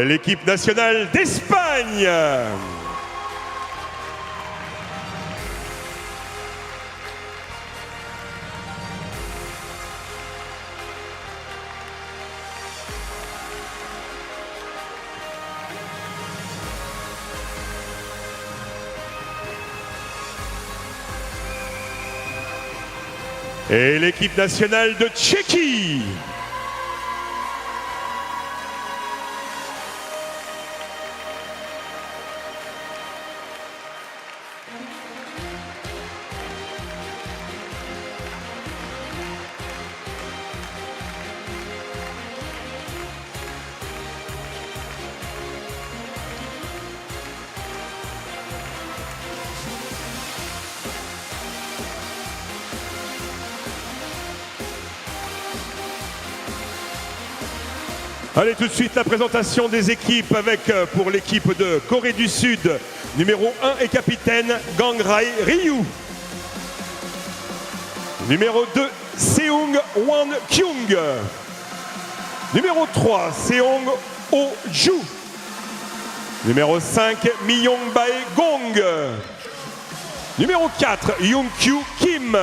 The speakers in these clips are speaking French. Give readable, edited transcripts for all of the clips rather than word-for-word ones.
l'équipe nationale d'Espagne. Et l'équipe nationale de Tchéquie. Allez, tout de suite la présentation des équipes avec, pour l'équipe de Corée du Sud, numéro 1 et capitaine Gangrai Ryu. Numéro 2, Seung Won Kyung. Numéro 3, Seong Oh Ju. Numéro 5, Myong Bae Gong. Numéro 4, Young Kyu Kim.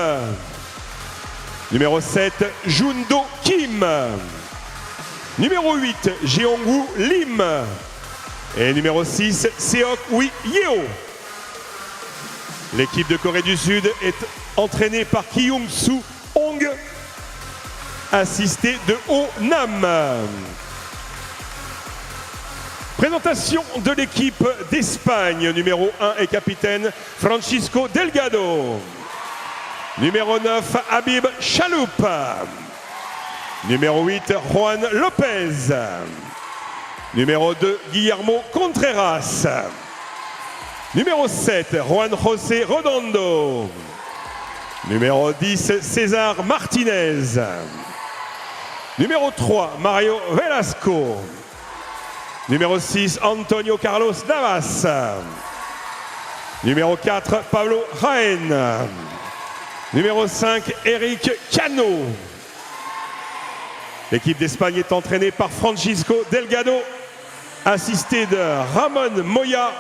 Numéro 7, Jundo Kim. Numéro 8, Jeongwoo Lim. Et numéro 6, Seok Wi Yeo. L'équipe de Corée du Sud est entraînée par Kyung Soo Hong, assisté de Oh Nam. Présentation de l'équipe d'Espagne, numéro 1 et capitaine Francisco Delgado. Numéro 9, Habib Chaloup. Numéro 8, Juan Lopez. Numéro 2, Guillermo Contreras. Numéro 7, Juan José Redondo. Numéro 10, César Martinez. Numéro 3, Mario Velasco. Numéro 6, Antonio Carlos Navas. Numéro 4, Pablo Jaén. Numéro 5, Eric Cano. L'équipe d'Espagne est entraînée par Francisco Delgado, assisté de Ramon Moya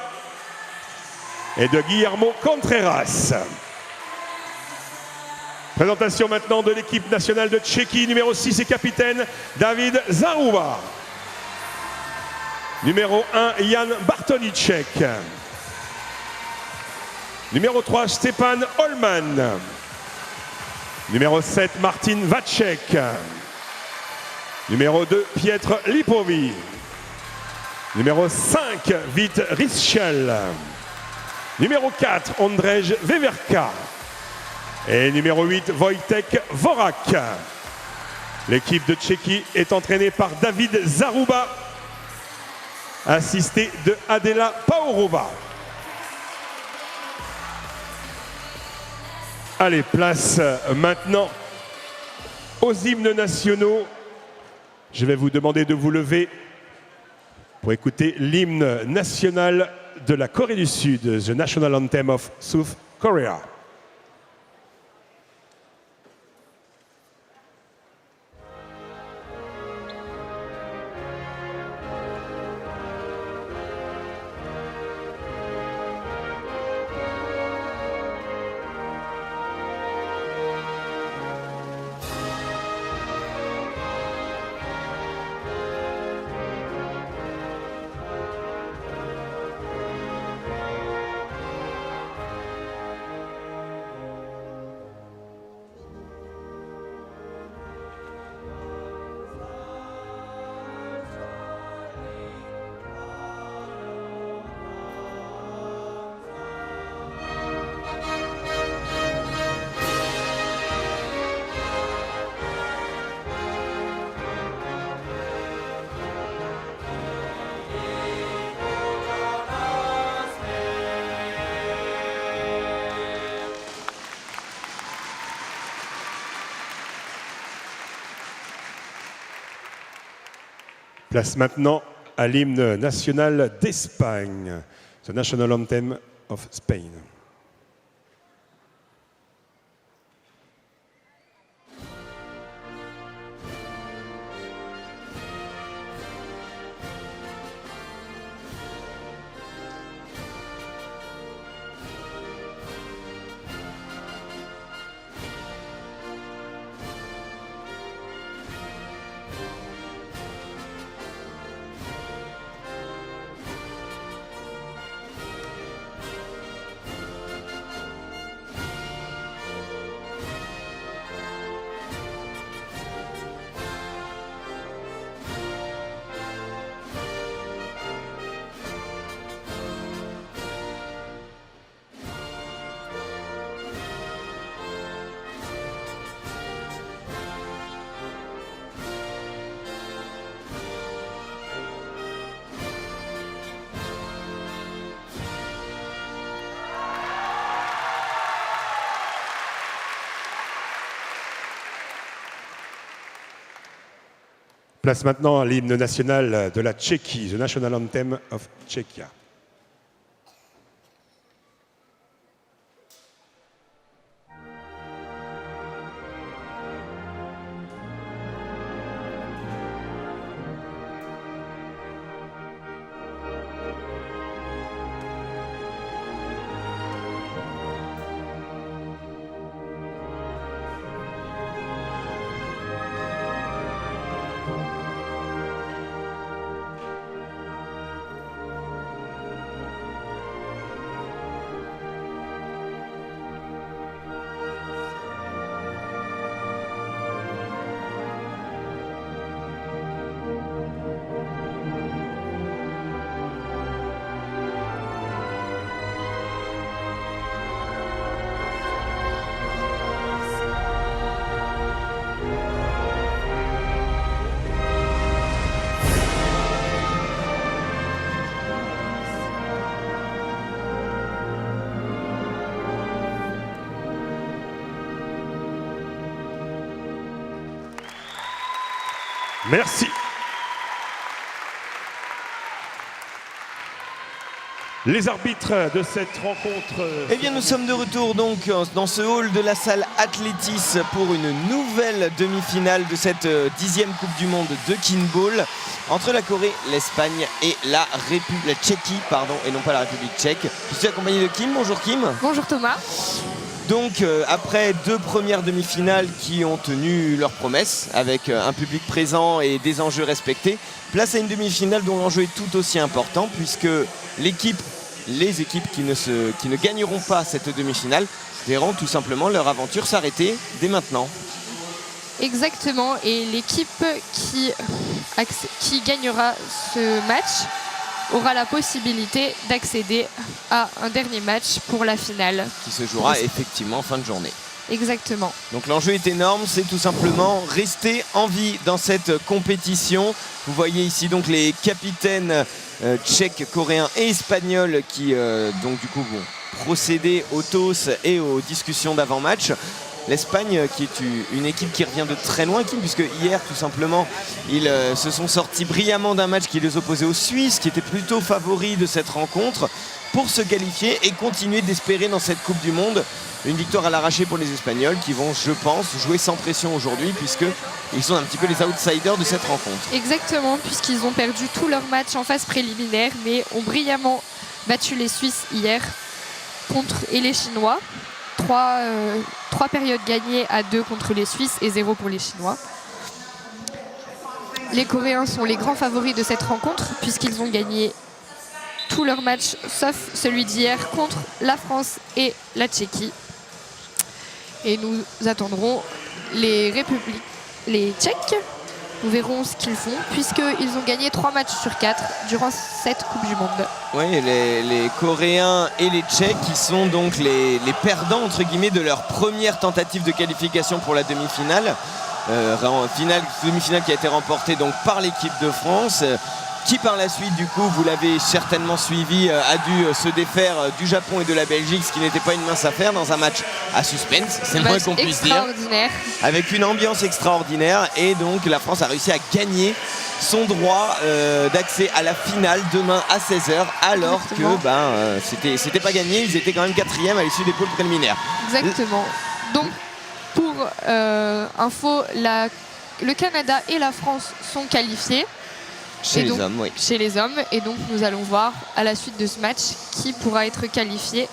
et de Guillermo Contreras. Présentation maintenant de l'équipe nationale de Tchéquie, numéro 6 et capitaine David Zarouba. Numéro 1, Jan Bartonicek. Numéro 3, Stepan Holman. Numéro 7, Martin Vacek. Numéro 2, Pietr Lipovi. Numéro 5, Vit Rischel. Numéro 4, Ondrej Veverka. Et numéro 8, Wojtek Vorak. L'équipe de Tchéquie est entraînée par David Zarouba, assisté de Adela Paurova. Allez, place maintenant aux hymnes nationaux. Je vais vous demander de vous lever pour écouter l'hymne national de la Corée du Sud, The National Anthem of South Korea. Place maintenant à l'hymne national d'Espagne, The National Anthem of Spain. Place maintenant à l'hymne national de la Tchéquie, the National Anthem of Czechia. Merci. Les arbitres de cette rencontre. Eh bien, nous sommes de retour donc dans ce hall de la salle Athlétis pour une nouvelle demi-finale de cette 10e Coupe du Monde de Kinball entre la Corée, l'Espagne et la Tchéquie, pardon, et non pas la République tchèque. Je suis accompagné de Kim. Bonjour Kim. Bonjour Thomas. Donc après 2 premières demi-finales qui ont tenu leurs promesses avec un public présent et des enjeux respectés, place à une demi-finale dont l'enjeu est tout aussi important puisque les équipes qui ne gagneront pas cette demi-finale verront tout simplement leur aventure s'arrêter dès maintenant. Exactement, et l'équipe qui gagnera ce match aura la possibilité d'accéder à un dernier match pour la finale. Qui se jouera effectivement en fin de journée. Exactement. Donc l'enjeu est énorme, c'est tout simplement rester en vie dans cette compétition. Vous voyez ici donc les capitaines tchèques, coréens et espagnols qui donc du coup vont procéder aux toasts et aux discussions d'avant-match. L'Espagne qui est une équipe qui revient de très loin, puisque hier tout simplement ils se sont sortis brillamment d'un match qui les opposait aux Suisses qui étaient plutôt favoris de cette rencontre pour se qualifier et continuer d'espérer dans cette Coupe du Monde une victoire à l'arraché pour les Espagnols qui vont, je pense, jouer sans pression aujourd'hui puisqu'ils sont un petit peu les outsiders de cette rencontre. Exactement, puisqu'ils ont perdu tous leurs matchs en phase préliminaire mais ont brillamment battu les Suisses hier et les Chinois. 3 périodes gagnées à 2 contre les Suisses et 0 pour les Chinois. Les Coréens sont les grands favoris de cette rencontre puisqu'ils ont gagné tous leurs matchs sauf celui d'hier contre la France et la Tchéquie. Et nous attendrons les Tchèques. Nous verrons ce qu'ils font puisqu'ils ont gagné 3 matchs sur 4 durant cette Coupe du Monde. Oui, les Coréens et les Tchèques qui sont donc les perdants entre guillemets de leur première tentative de qualification pour la demi-finale. Demi-finale qui a été remportée donc par l'équipe de France. Qui par la suite, du coup, vous l'avez certainement suivi, a dû se défaire du Japon et de la Belgique, ce qui n'était pas une mince affaire dans un match à suspense, c'est le moins qu'on puisse dire. Avec une ambiance extraordinaire, et donc la France a réussi à gagner son droit d'accès à la finale demain à 16h, alors que c'était pas gagné, ils étaient quand même 4e à l'issue des poules préliminaires. Exactement. Donc, pour info, le Canada et la France sont qualifiés. Chez les hommes, et donc nous allons voir à la suite de ce match qui pourra être qualifié.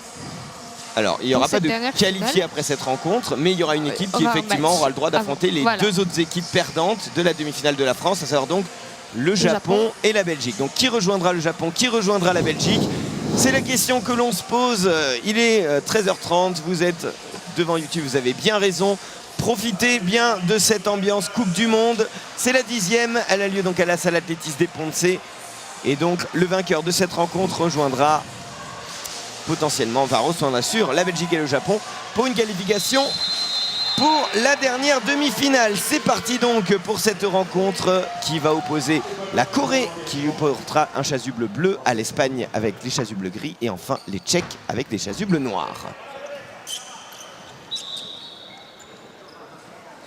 Alors il n'y aura pas de qualifié après cette rencontre, mais il y aura une équipe qui effectivement aura le droit d'affronter les 2 autres équipes perdantes de la demi-finale de la France, à savoir donc le Japon et la Belgique. Donc qui rejoindra le Japon, qui rejoindra la Belgique? C'est la question que l'on se pose. Il est 13h30, vous êtes devant YouTube, vous avez bien raison. Profitez bien de cette ambiance Coupe du Monde. C'est la 10e, elle a lieu donc à la salle Athlétis des Ponce. Et donc le vainqueur de cette rencontre rejoindra sur la Belgique et le Japon pour une qualification pour la dernière demi-finale. C'est parti donc pour cette rencontre qui va opposer la Corée qui portera un chasuble bleu à l'Espagne avec les chasubles gris et enfin les Tchèques avec des chasubles noirs.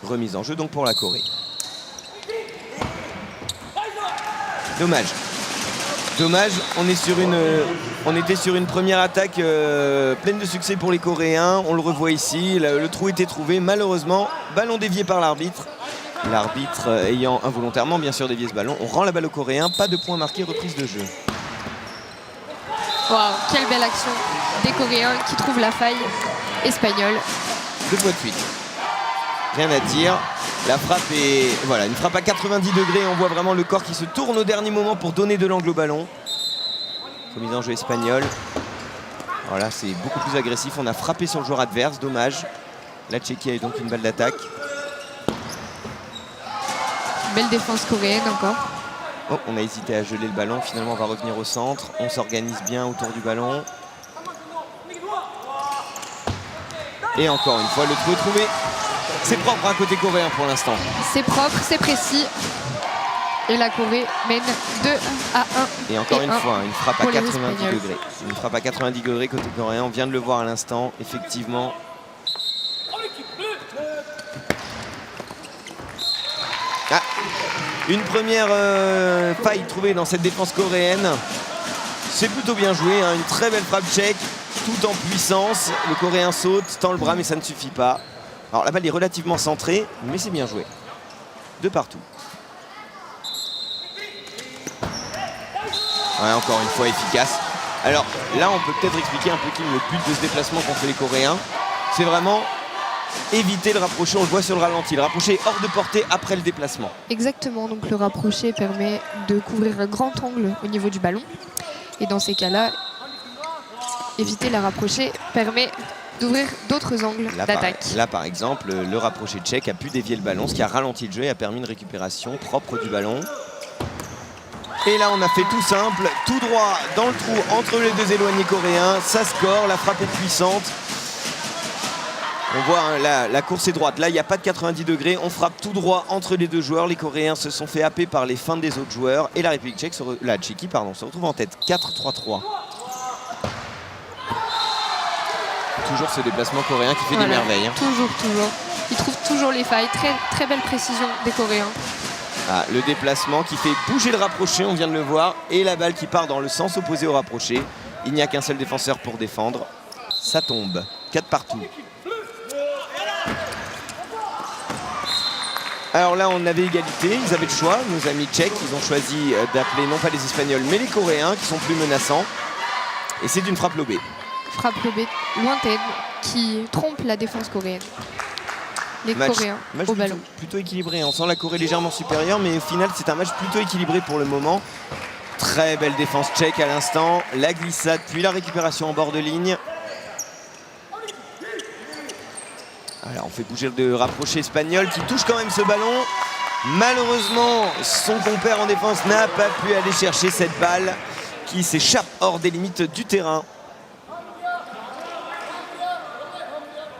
Remise en jeu donc pour la Corée. Dommage. Dommage, on était sur une première attaque pleine de succès pour les Coréens. On le revoit ici, le trou était trouvé. Malheureusement, ballon dévié par l'arbitre. L'arbitre ayant involontairement bien sûr dévié ce ballon. On rend la balle aux Coréens, pas de point marqué, reprise de jeu. Waouh, quelle belle action des Coréens qui trouvent la faille espagnole. 2 fois de suite. Rien à dire. La frappe est... Voilà, une frappe à 90 degrés. On voit vraiment le corps qui se tourne au dernier moment pour donner de l'angle au ballon. Remise en jeu espagnole. Alors là, c'est beaucoup plus agressif. On a frappé sur le joueur adverse. Dommage. La Tchéquie a eu donc une balle d'attaque. Belle défense coréenne encore. Oh, on a hésité à geler le ballon. Finalement, on va revenir au centre. On s'organise bien autour du ballon. Et encore une fois, le trou est trouvé. C'est propre à côté coréen pour l'instant. C'est propre, c'est précis. Et la Corée mène 2 à 1. Et encore une fois, une frappe à pour les 90 Espagnols. degrés. Une frappe à 90 degrés côté coréen. On vient de le voir à l'instant. Effectivement. Ah, une première faille trouvée dans cette défense coréenne. C'est plutôt bien joué, hein. Une très belle frappe tchèque, tout en puissance. Le Coréen saute, tend le bras, mais ça ne suffit pas. Alors la balle est relativement centrée, mais c'est bien joué. De partout. Ouais, encore une fois efficace. Alors là, on peut peut-être expliquer un peu Kim le but de ce déplacement qu'ont fait les Coréens. C'est vraiment éviter le rapproché, on le voit sur le ralenti. Le rapproché est hors de portée après le déplacement. Exactement, donc le rapproché permet de couvrir un grand angle au niveau du ballon. Et dans ces cas-là, éviter la rapprochée permet d'ouvrir d'autres angles d'attaque. Là, par exemple, le rapproché tchèque a pu dévier le ballon, ce qui a ralenti le jeu et a permis une récupération propre du ballon. Et là, on a fait tout simple, tout droit dans le trou entre les deux éloignés coréens. Ça score, la frappe est puissante. On voit hein, la course est droite. Là, il n'y a pas de 90 degrés. On frappe tout droit entre les deux joueurs. Les Coréens se sont fait happer par les feintes des autres joueurs. Et la République tchèque, la Tchéquie, se retrouve en tête. 4-3-3. Toujours ce déplacement coréen qui fait des merveilles. Hein. Toujours. Ils trouvent toujours les failles. Très, très belle précision des Coréens. Ah, le déplacement qui fait bouger le rapproché, on vient de le voir. Et la balle qui part dans le sens opposé au rapproché. Il n'y a qu'un seul défenseur pour défendre. Ça tombe. 4 partout. Alors là, on avait égalité, ils avaient le choix. Nos amis tchèques, ils ont choisi d'appeler non pas les Espagnols, mais les Coréens qui sont plus menaçants. Et c'est une frappe lobée. Frappe lobée lointaine qui trompe la défense coréenne. Les Coréens au ballon. Plutôt équilibré. On sent la Corée légèrement supérieure, mais au final, c'est un match plutôt équilibré pour le moment. Très belle défense tchèque à l'instant. La glissade, puis la récupération en bord de ligne. Alors on fait bouger le rapproché espagnol qui touche quand même ce ballon. Malheureusement, son compère en défense n'a pas pu aller chercher cette balle qui s'échappe hors des limites du terrain.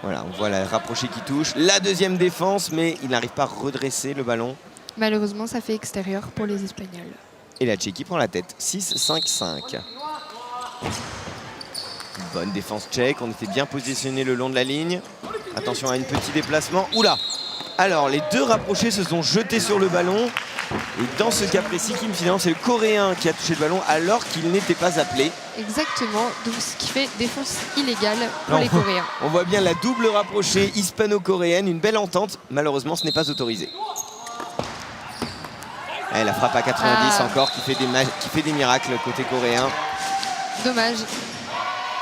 Voilà, on voit la rapproché qui touche. La deuxième défense, mais il n'arrive pas à redresser le ballon. Malheureusement, ça fait extérieur pour les Espagnols. Et la Tchéquie prend la tête. 6-5-5. Bonne défense tchèque. On était bien positionné le long de la ligne. Attention à un petit déplacement. Oula! Alors, les deux rapprochés se sont jetés sur le ballon. Et dans ce cas précis, Kim, finalement, c'est le Coréen qui a touché le ballon alors qu'il n'était pas appelé. Exactement, donc ce qui fait défense illégale pour les Coréens. On voit bien la double rapprochée hispano-coréenne. Une belle entente. Malheureusement, ce n'est pas autorisé. Et la frappe à 90 encore qui fait des miracles côté coréen. Dommage.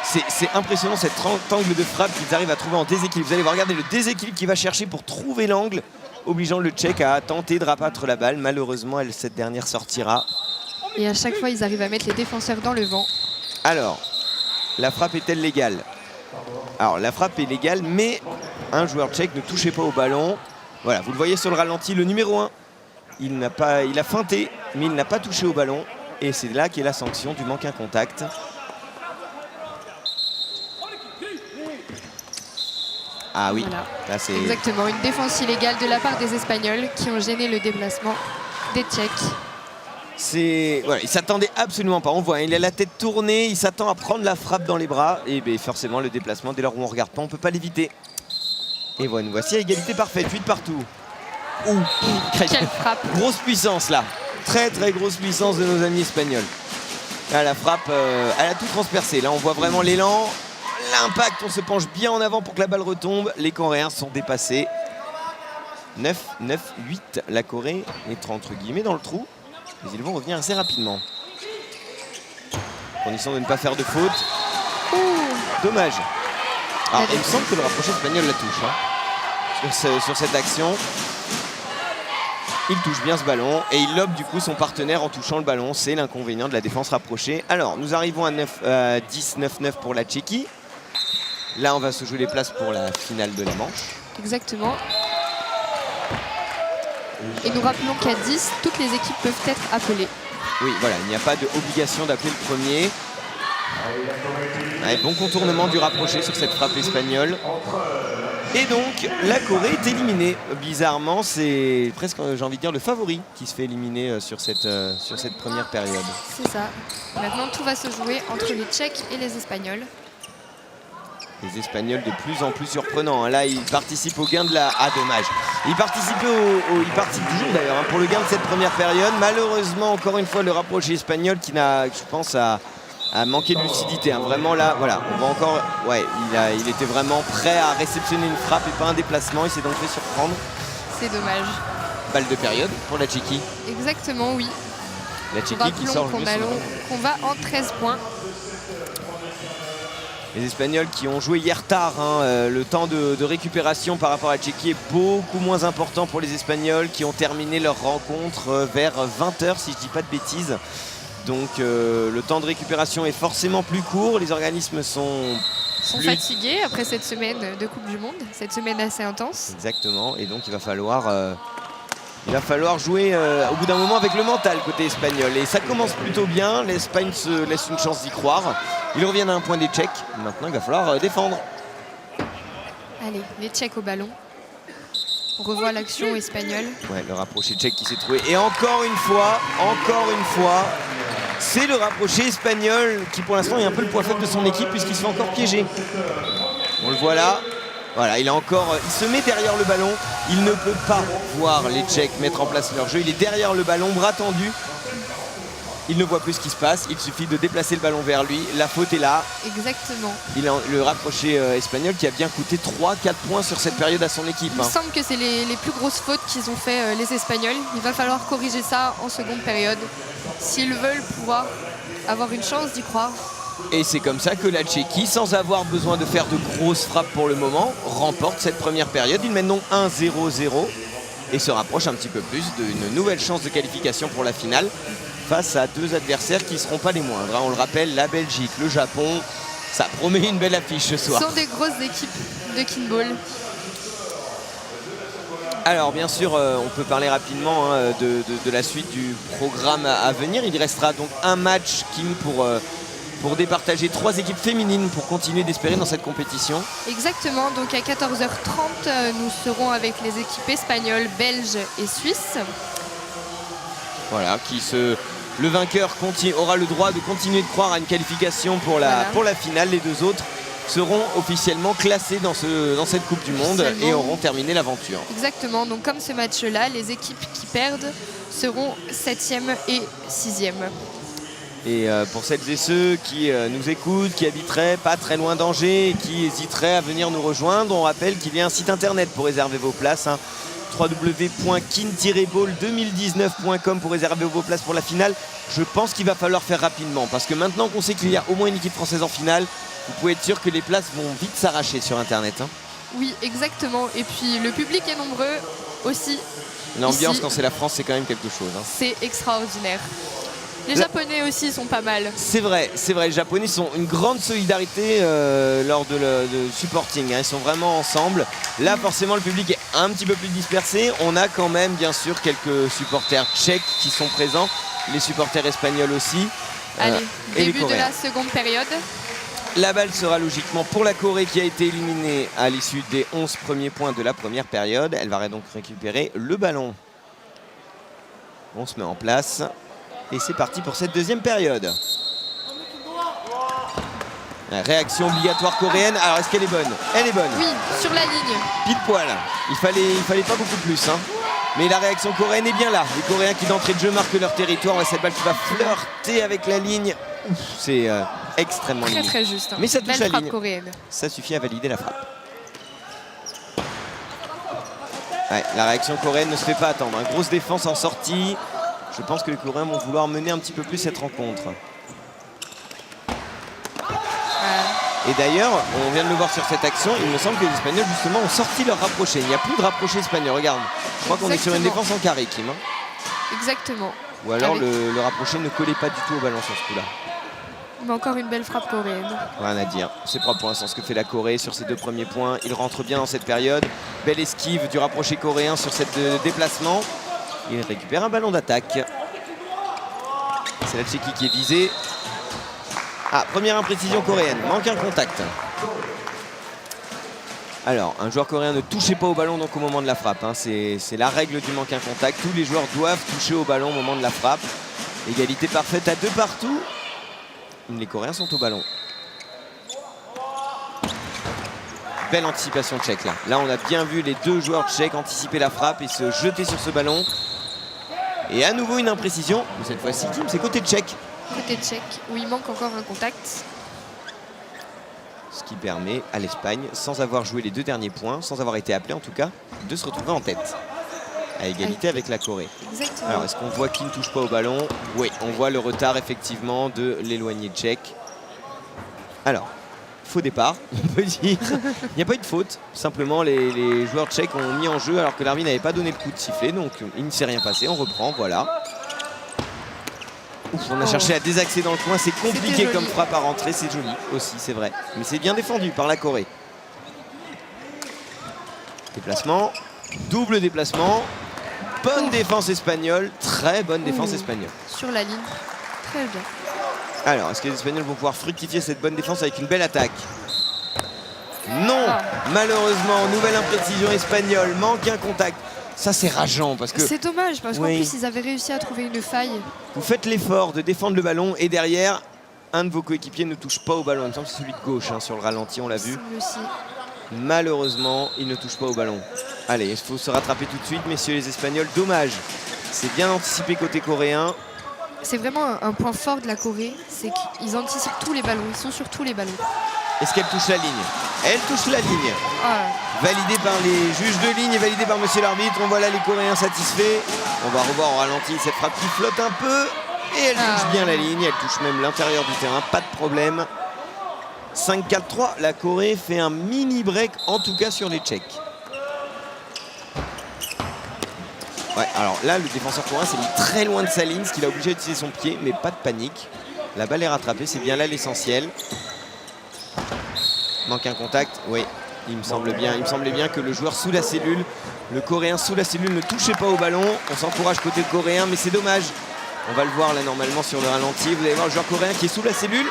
C'est impressionnant cet angle de frappe qu'ils arrivent à trouver en déséquilibre. Vous allez voir, regardez le déséquilibre qu'il va chercher pour trouver l'angle, obligeant le Tchèque à tenter de rabattre la balle. Malheureusement, cette dernière sortira. Et à chaque fois, ils arrivent à mettre les défenseurs dans le vent. Alors, la frappe est-elle légale? Alors, la frappe est légale, mais un joueur tchèque ne touchait pas au ballon. Voilà, vous le voyez sur le ralenti, le numéro 1. Il a feinté, mais il n'a pas touché au ballon. Et c'est là qu'est la sanction du manque à contact. Ah oui, voilà. Là c'est exactement une défense illégale de la part des Espagnols qui ont gêné le déplacement des Tchèques. Voilà, il s'attendait absolument pas. On voit, il a la tête tournée, il s'attend à prendre la frappe dans les bras. Et bien forcément le déplacement, dès lors où on regarde pas, on peut pas l'éviter. Et voilà, nous voici à égalité parfaite, 8 partout. Ouh, quelle frappe! Grosse puissance là. Très très grosse puissance de nos amis espagnols. Là, la frappe, elle a tout transpercé. Là, on voit vraiment l'élan, l'impact. On se penche bien en avant pour que la balle retombe. Les Coréens sont dépassés. 9, 9, 8. La Corée est entre guillemets dans le trou. Mais ils vont revenir assez rapidement. Condition de ne pas faire de faute. Dommage. Alors, il me semble que le rapproché espagnol la touche sur cette action. Il touche bien ce ballon et il lobe du coup son partenaire en touchant le ballon. C'est l'inconvénient de la défense rapprochée. Alors, nous arrivons à 10-9-9 pour la Tchéquie. Là, on va se jouer les places pour la finale de la manche. Exactement. Et nous rappelons qu'à 10, toutes les équipes peuvent être appelées. Oui, voilà, il n'y a pas d'obligation d'appeler le premier. Ouais, bon contournement du rapproché sur cette frappe espagnole. Et donc, la Corée est éliminée. Bizarrement, c'est presque, j'ai envie de dire, le favori qui se fait éliminer sur cette première période. C'est ça. Maintenant, tout va se jouer entre les Tchèques et les Espagnols. Les Espagnols de plus en plus surprenants. Là, ils participent au gain de la... Ah, dommage. Ils participent toujours d'ailleurs pour le gain de cette première période. Malheureusement, encore une fois, le rapproché espagnol qui n'a, je pense, à manquer de lucidité. Vraiment là, voilà, on va encore... Ouais, il était vraiment prêt à réceptionner une frappe et pas un déplacement. Il s'est donc fait surprendre. C'est dommage. Balle de période pour la Tchéquie. Exactement, oui. La Tchéquie qui sort qu'on va en 13 points. Les Espagnols qui ont joué hier tard, le temps de récupération par rapport à la Tchéquie est beaucoup moins important pour les Espagnols qui ont terminé leur rencontre vers 20 h si je ne dis pas de bêtises. Donc le temps de récupération est forcément plus court, les organismes sont fatigués après cette semaine de Coupe du Monde, cette semaine assez intense. Exactement, et donc il va falloir jouer au bout d'un moment avec le mental côté espagnol. Et ça commence plutôt bien, l'Espagne se laisse une chance d'y croire. Ils reviennent à un point des Tchèques, maintenant il va falloir défendre. Allez, les Tchèques au ballon. On revoit l'action espagnole. Ouais, le rapproché tchèque qui s'est trouvé. Et encore une fois, c'est le rapproché espagnol qui pour l'instant est un peu le point faible de son équipe puisqu'il se fait encore piéger. On le voit là. Voilà, il se met derrière le ballon. Il ne peut pas voir les Tchèques mettre en place leur jeu. Il est derrière le ballon, bras tendu. Il ne voit plus ce qui se passe. Il suffit de déplacer le ballon vers lui. La faute est là. Exactement. Le rapproché espagnol qui a bien coûté 3-4 points sur cette période à son équipe. Il me semble que c'est les plus grosses fautes qu'ils ont fait les Espagnols. Il va falloir corriger ça en seconde période s'ils veulent pouvoir avoir une chance d'y croire. Et c'est comme ça que la Tchéquie, sans avoir besoin de faire de grosses frappes pour le moment, remporte cette première période. Il mène donc 1-0-0 et se rapproche un petit peu plus d'une nouvelle chance de qualification pour la finale face à deux adversaires qui ne seront pas les moindres. On le rappelle, la Belgique, le Japon, ça promet une belle affiche ce soir. Ce sont des grosses équipes de kinball. Alors bien sûr, on peut parler rapidement de la suite du programme à venir. Il restera donc un match pour départager 3 équipes féminines pour continuer d'espérer dans cette compétition. Exactement, donc à 14h30, nous serons avec les équipes espagnoles, belges et suisses. Voilà, le vainqueur aura le droit de continuer de croire à une qualification pour la finale. Les deux autres seront officiellement classés dans cette Coupe du Monde et auront terminé l'aventure. Exactement, donc comme ce match-là, les équipes qui perdent seront 7e et 6e. Et pour celles et ceux qui nous écoutent, qui habiteraient pas très loin d'Angers et qui hésiteraient à venir nous rejoindre, on rappelle qu'il y a un site internet pour réserver vos places. www.kin-ball2019.com pour réserver vos places pour la finale. Je pense qu'il va falloir faire rapidement parce que maintenant qu'on sait qu'il y a au moins une équipe française en finale, vous pouvez être sûr que les places vont vite s'arracher sur internet. Oui, exactement. Et puis le public est nombreux aussi. L'ambiance ici, quand c'est la France, c'est quand même quelque chose. C'est extraordinaire. Les Japonais aussi sont pas mal. C'est vrai, les Japonais sont une grande solidarité lors de supporting. Ils sont vraiment ensemble. Là, forcément, le public est un petit peu plus dispersé. On a quand même, bien sûr, quelques supporters tchèques qui sont présents. Les supporters espagnols aussi. Allez, et début de la seconde période. La balle sera logiquement pour la Corée qui a été éliminée à l'issue des 11 premiers points de la première période. Elle va donc récupérer le ballon. On se met en place. Et c'est parti pour cette deuxième période. La réaction obligatoire coréenne. Alors, est-ce qu'elle est bonne? Elle est bonne. Oui, sur la ligne. Pile poil. Il fallait pas beaucoup plus. Mais la réaction coréenne est bien là. Les Coréens qui d'entrée de jeu marquent leur territoire. Ouais, cette balle qui va flirter avec la ligne. C'est extrêmement Très limite. très juste. Hein. Mais ça touche Belle la frappe ligne. coréenne. Ça suffit à valider la frappe. Ouais, la réaction coréenne ne se fait pas attendre. Hein. Grosse défense en sortie. Je pense que les Coréens vont vouloir mener un petit peu plus cette rencontre. Et d'ailleurs, on vient de le voir sur cette action, il me semble que les Espagnols justement ont sorti leur rapproché. Il n'y a plus de rapproché espagnol, regarde. Je crois qu'on est sur une Exactement. défense en carré, Kim. Hein. Exactement. Ou alors Avec- le rapproché ne collait pas du tout au ballon sur ce coup-là. Mais encore une belle frappe coréenne. Rien à dire. C'est propre pour l'instant ce que fait la Corée sur ses 2 premiers points. Il rentre bien dans cette période. Belle esquive du rapproché coréen sur cette déplacement. Il récupère un ballon d'attaque. C'est la Tchéquie qui est visée. Ah, première imprécision coréenne. Manque un contact. Alors, un joueur coréen ne touchait pas au ballon donc au moment de la frappe. Hein. C'est la règle du manque un contact. Tous les joueurs doivent toucher au ballon au moment de la frappe. Égalité parfaite à 2 partout. Les Coréens sont au ballon. Belle anticipation tchèque là. Là, on a bien vu les 2 joueurs tchèques anticiper la frappe et se jeter sur ce ballon. Et à nouveau une imprécision. Mais cette fois-ci, Kim, c'est côté tchèque. Côté tchèque, où il manque encore un contact. Ce qui permet à l'Espagne, sans avoir joué les 2 derniers points, sans avoir été appelé en tout cas, de se retrouver en tête. À égalité avec la Corée. Exactement. Alors, est-ce qu'on voit qui ne touche pas au ballon? Oui, on voit le retard effectivement de l'éloigné tchèque. Alors, faux départ, on peut dire. Il n'y a pas eu de faute. Simplement, les joueurs tchèques ont mis en jeu alors que l'arbitre n'avait pas donné le coup de sifflet. Donc, il ne s'est rien passé. On reprend, voilà. Ouf, on a cherché à désaxer dans le coin. C'est compliqué C'était joli. comme frappe à rentrer. C'est joli aussi, c'est vrai. Mais c'est bien défendu par la Corée. Déplacement. Double déplacement. Bonne défense espagnole. Très bonne défense espagnole. Sur la ligne. Très bien. Alors, est-ce que les Espagnols vont pouvoir fructifier cette bonne défense avec une belle attaque? Non, Ah. malheureusement, nouvelle imprécision espagnole, manque un contact. Ça, c'est rageant parce que C'est dommage parce qu'en Oui. plus ils avaient réussi à trouver une faille. vous faites l'effort de défendre le ballon et derrière, un de vos coéquipiers ne touche pas au ballon. Il me semble que c'est celui de gauche hein, sur le ralenti, on l'a vu. Semble aussi. Malheureusement, il ne touche pas au ballon. Allez, il faut se rattraper tout de suite, messieurs les Espagnols. Dommage. C'est bien anticipé côté coréen. C'est vraiment un point fort de la Corée, c'est qu'ils anticipent tous les ballons, ils sont sur tous les ballons. Est-ce qu'elle touche la ligne? Elle touche la ligne. Ah, Validé par les juges de ligne et validé par monsieur l'arbitre. On voit là les Coréens satisfaits. On va revoir au ralenti cette frappe qui flotte un peu. Et elle touche bien la ligne. Elle touche même l'intérieur du terrain. Pas de problème. 5-4-3. La Corée fait un mini break, en tout cas sur les Tchèques. Ouais, alors là, le défenseur coréen s'est mis très loin de sa ligne, ce qui l'a obligé d'utiliser son pied. Mais pas de panique. La balle est rattrapée. C'est bien là l'essentiel. Manque un contact. Oui. Il me semblait bien que le joueur sous la cellule, le coréen sous la cellule ne touchait pas au ballon. On s'encourage côté coréen, mais c'est dommage. On va le voir là normalement sur le ralenti. Vous allez voir le joueur coréen qui est sous la cellule.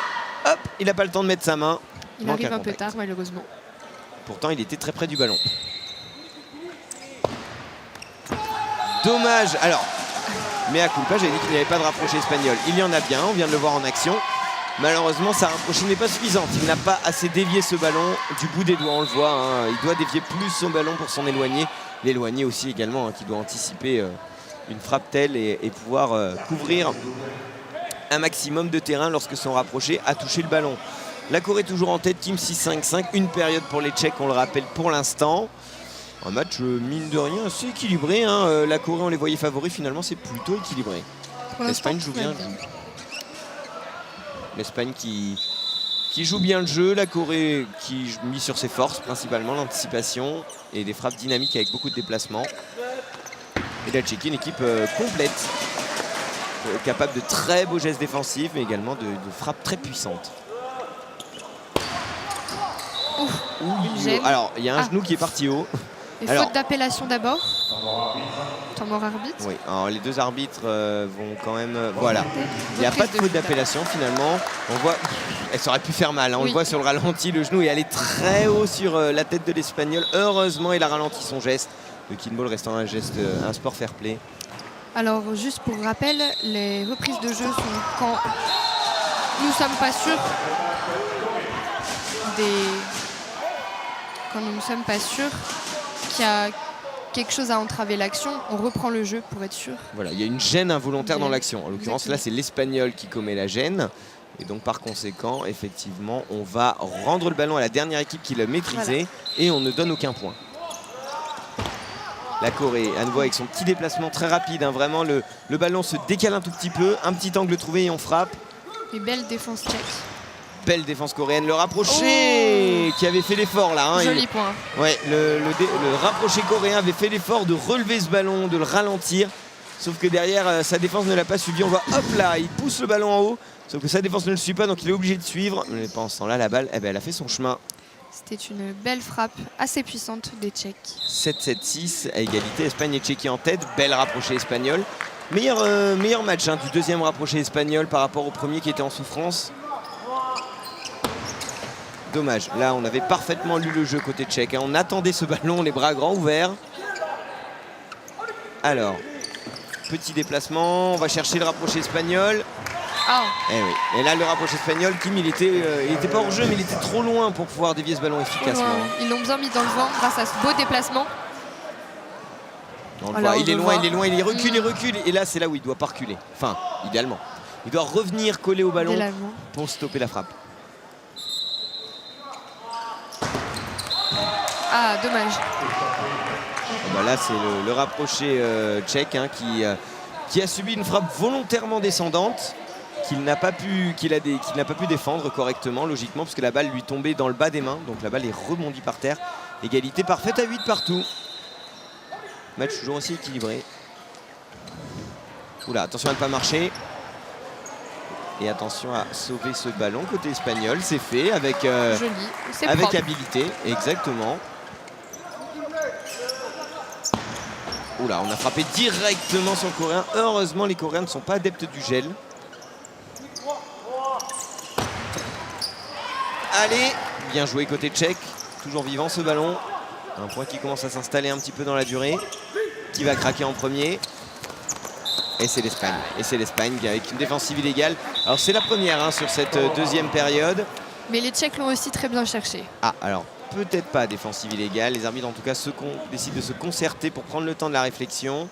Hop, il n'a pas le temps de mettre sa main. il Manque arrive un peu contact. tard malheureusement. Pourtant, il était très près du ballon. Dommage. Alors, mais à culpa, j'avais dit qu'il n'y avait pas de rapproché espagnol. Il y en a bien, on vient de le voir en action. Malheureusement, sa rapprochée n'est pas suffisante. Il n'a pas assez dévié ce ballon du bout des doigts, on le voit. Hein. Il doit dévier plus son ballon pour s'en éloigner. L'éloigner aussi également, hein, qui doit anticiper une frappe telle et pouvoir couvrir un maximum de terrain lorsque son rapproché a touché le ballon. La Corée toujours en tête, Team 6-5-5. Une période pour les Tchèques, on le rappelle pour l'instant. Un match, mine de rien, assez équilibré. Hein. La Corée, on les voyait favoris, finalement, c'est plutôt équilibré. Pour l'instant, L'Espagne joue tout va bien. L'Espagne qui joue bien le jeu, la Corée qui mise sur ses forces, principalement l'anticipation et des frappes dynamiques avec beaucoup de déplacements. Et la Tchéquie, une équipe complète, capable de très beaux gestes défensifs, mais également de frappes très puissantes. Une gêne. Alors, il y a un Ah. genou qui est parti haut. Et Alors- faute d'appellation d'abord. Temps mort arbitre. Oui, alors les deux arbitres vont quand même... voilà. Il n'y a Reprise pas de faute d'appellation finalement. On voit, elle aurait pu faire mal. Hein. On Oui. le voit sur le ralenti, le genou est allé très haut sur la tête de l'Espagnol. Heureusement, il a ralenti son geste. Le kinball restant un geste, un sport fair play. Alors juste pour rappel, les reprises de jeu sont quand nous ne sommes pas sûrs quand nous ne sommes pas sûrs qu'il y quelque chose a entravé l'action, on reprend le jeu pour être sûr. Voilà, il y a une gêne involontaire dans l'action. En l'occurrence, Exactement. là, c'est l'Espagnol qui commet la gêne. Et donc, par conséquent, effectivement, on va rendre le ballon à la dernière équipe qui l'a maîtrisé et on ne donne aucun point. La Corée, à nouveau avec son petit déplacement très rapide. Hein, vraiment, le ballon se décale un tout petit peu. Un petit angle trouvé et on frappe. Et belle défense tchèque. Belle défense coréenne. Le rapproché qui avait fait l'effort là. Hein, Joli point. Ouais, le rapproché coréen avait fait l'effort de relever ce ballon, de le ralentir. Sauf que derrière, sa défense ne l'a pas suivi. On voit, hop là, il pousse le ballon en haut. Sauf que sa défense ne le suit pas, donc il est obligé de suivre. Mais pendant ce temps-là, la balle, elle a fait son chemin. C'était une belle frappe, assez puissante des Tchèques. 7-7-6 à égalité. Espagne et Tchéquie en tête. Belle rapprochée espagnole. Meilleur match hein, du deuxième rapproché espagnol par rapport au premier qui était en souffrance. Dommage. Là, on avait parfaitement lu le jeu côté tchèque. Hein. On attendait ce ballon, les bras grands ouverts. Alors, petit déplacement. On va chercher le rapproché espagnol. Ah, Eh oui. Et là, le rapproché espagnol, Kim, il était pas hors jeu, mais il était trop loin pour pouvoir dévier ce ballon efficacement. ils l'ont bien mis dans le vent grâce à ce beau déplacement. On le Alors, voit, on il est le loin, voit. il recule, il recule. Et là, c'est là où il doit pas reculer. Enfin, idéalement. Il doit revenir coller au ballon Dès l'allemand. pour stopper la frappe. Ah, dommage. Bah là, c'est le rapproché tchèque hein, qui a subi une frappe volontairement descendante, qu'il n'a pas pu défendre correctement, logiquement, parce que la balle lui tombait dans le bas des mains. Donc la balle est rebondie par terre. Égalité parfaite à 8 partout. Match toujours aussi équilibré. Oula, attention à ne pas marcher. Et attention à sauver ce ballon côté espagnol. C'est fait avec, Joli. C'est avec propre. habilité. Exactement. Oula, on a frappé directement sur le Coréen. Heureusement, les Coréens ne sont pas adeptes du gel. Allez, bien joué côté tchèque. Toujours vivant ce ballon. Un point qui commence à s'installer un petit peu dans la durée. Qui va craquer en premier. Et c'est l'Espagne. Et c'est l'Espagne avec une défensive illégale. Alors c'est la première hein, sur cette deuxième période. Mais les Tchèques l'ont aussi très bien cherché. Ah, alors peut-être pas défensive illégale. Les arbitres en tout cas décident de se concerter pour prendre le temps de la réflexion.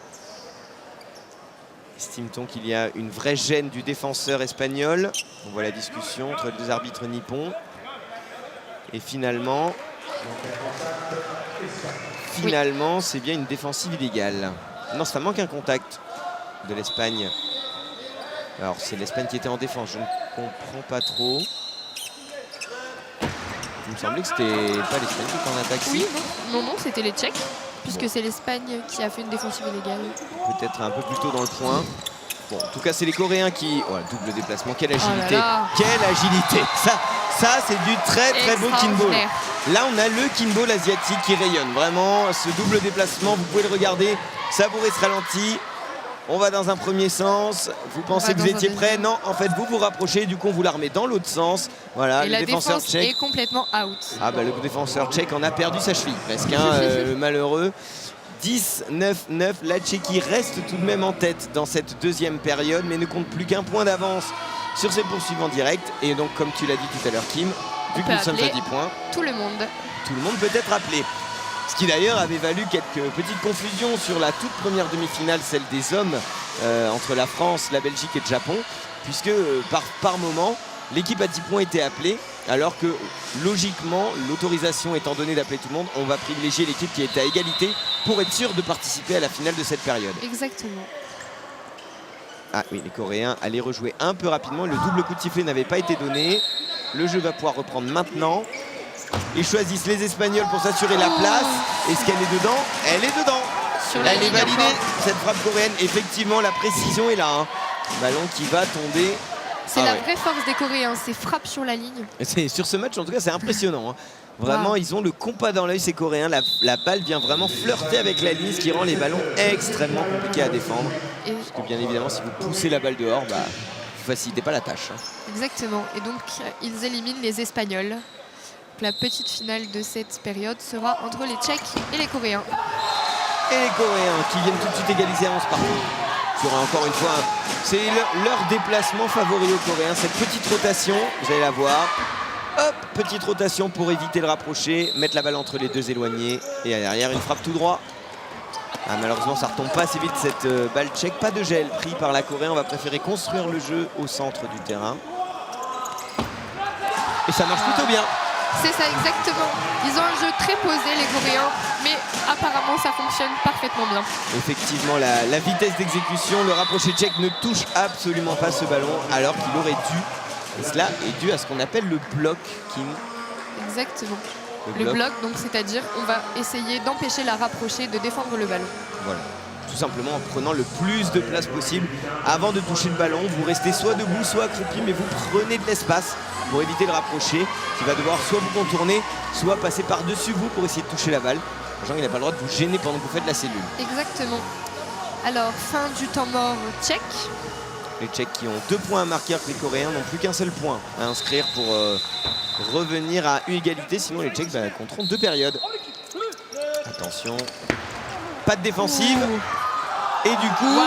Estime-t-on qu'il y a une vraie gêne du défenseur espagnol? On voit la discussion entre les deux arbitres nippons. Et finalement, c'est bien une défensive illégale. Non, ça manque un contact de l'Espagne. Alors c'est l'Espagne qui était en défense, je ne comprends pas trop. Il me semblait que c'était pas l'Espagne qui était en attaque. Oui, non, c'était les Tchèques, puisque c'est l'Espagne qui a fait une défensive illégale. Peut-être un peu plus tôt dans le point. Bon, en tout cas, c'est les Coréens qui... Oh, double déplacement, quelle agilité. là. Quelle agilité. Ça c'est du très beau kinball. Extraordinaire. Là, on a le kinball asiatique qui rayonne. Vraiment, ce double déplacement, vous pouvez le regarder, savourer ce ralenti. On va dans un premier sens. Vous pensez que vous étiez prêt? Non, en fait, vous vous rapprochez. Du coup, on vous la remet dans l'autre sens. Voilà, Et le la défenseur défense tchèque. est complètement out. Ah bah le défenseur tchèque en a perdu sa cheville presque, hein, malheureux. 10-9-9, la Tchéquie reste tout de même en tête dans cette deuxième période, mais ne compte plus qu'un point d'avance sur ses poursuivants directs. Et donc, comme tu l'as dit tout à l'heure, Kim, vu que nous sommes à 10 points, Tout le monde. tout le monde peut être appelé. Ce qui d'ailleurs avait valu quelques petites confusions sur la toute première demi-finale, celle des hommes, entre la France, la Belgique et le Japon, puisque par moment, l'équipe à 10 points était appelée, alors que logiquement, l'autorisation étant donnée d'appeler tout le monde, on va privilégier l'équipe qui est à égalité pour être sûr de participer à la finale de cette période. Exactement. Ah oui, les Coréens allaient rejouer un peu rapidement, le double coup de sifflet n'avait pas été donné. Le jeu va pouvoir reprendre maintenant. Ils choisissent les Espagnols pour s'assurer la place. Est-ce qu'elle est dedans? Elle est dedans. Sur la Elle est ligne validée, encore. cette frappe coréenne. Effectivement, la précision est là. Hein. Ballon qui va tomber. C'est Ah la ouais. vraie force des Coréens, c'est frappe sur la ligne. Sur ce match, en tout cas, c'est impressionnant. Hein. Vraiment, Wow. ils ont le compas dans l'œil, ces Coréens. La balle vient vraiment flirter avec la ligne, ce qui rend les ballons extrêmement compliqués à défendre. Et Parce que bien évidemment, si vous poussez la balle dehors, bah, vous facilitez pas la tâche. Hein. exactement. Et donc, ils éliminent les Espagnols. Donc, la petite finale de cette période sera entre les Tchèques et les Coréens. Et les Coréens qui viennent tout de suite égaliser à 11 partout. Sur encore une fois, c'est leur déplacement favori aux Coréens. Cette petite rotation, vous allez la voir. Hop, petite rotation pour éviter le rapproché, mettre la balle entre les deux éloignés. Et à l'arrière, une frappe tout droit. Ah, malheureusement, ça retombe pas assez vite cette balle tchèque. Pas de gel pris par la Corée. On va préférer construire le jeu au centre du terrain. Et ça marche plutôt bien. C'est ça, exactement. Ils ont un jeu très posé, les Coréens, mais apparemment, ça fonctionne parfaitement bien. Effectivement, la vitesse d'exécution, le rapproché tchèque ne touche absolument pas ce ballon, alors qu'il aurait dû. Et cela est dû à ce qu'on appelle le block, Kim. Exactement. Le bloc, donc c'est-à-dire on va essayer d'empêcher la rapprochée de défendre le ballon. Voilà. Tout simplement en prenant le plus de place possible avant de toucher le ballon. Vous restez soit debout, soit accroupi, mais vous prenez de l'espace pour éviter le rapprocher, qui va devoir soit vous contourner, soit passer par-dessus vous pour essayer de toucher la balle. Jean, il n'a pas le droit de vous gêner pendant que vous faites la cellule. Exactement. Alors, fin du temps mort tchèque. Les Tchèques qui ont 2 points à marquer, les Coréens n'ont plus qu'un seul point à inscrire pour revenir à une égalité. Sinon, les Tchèques compteront 2 périodes. Attention, pas de défensive. Et du coup,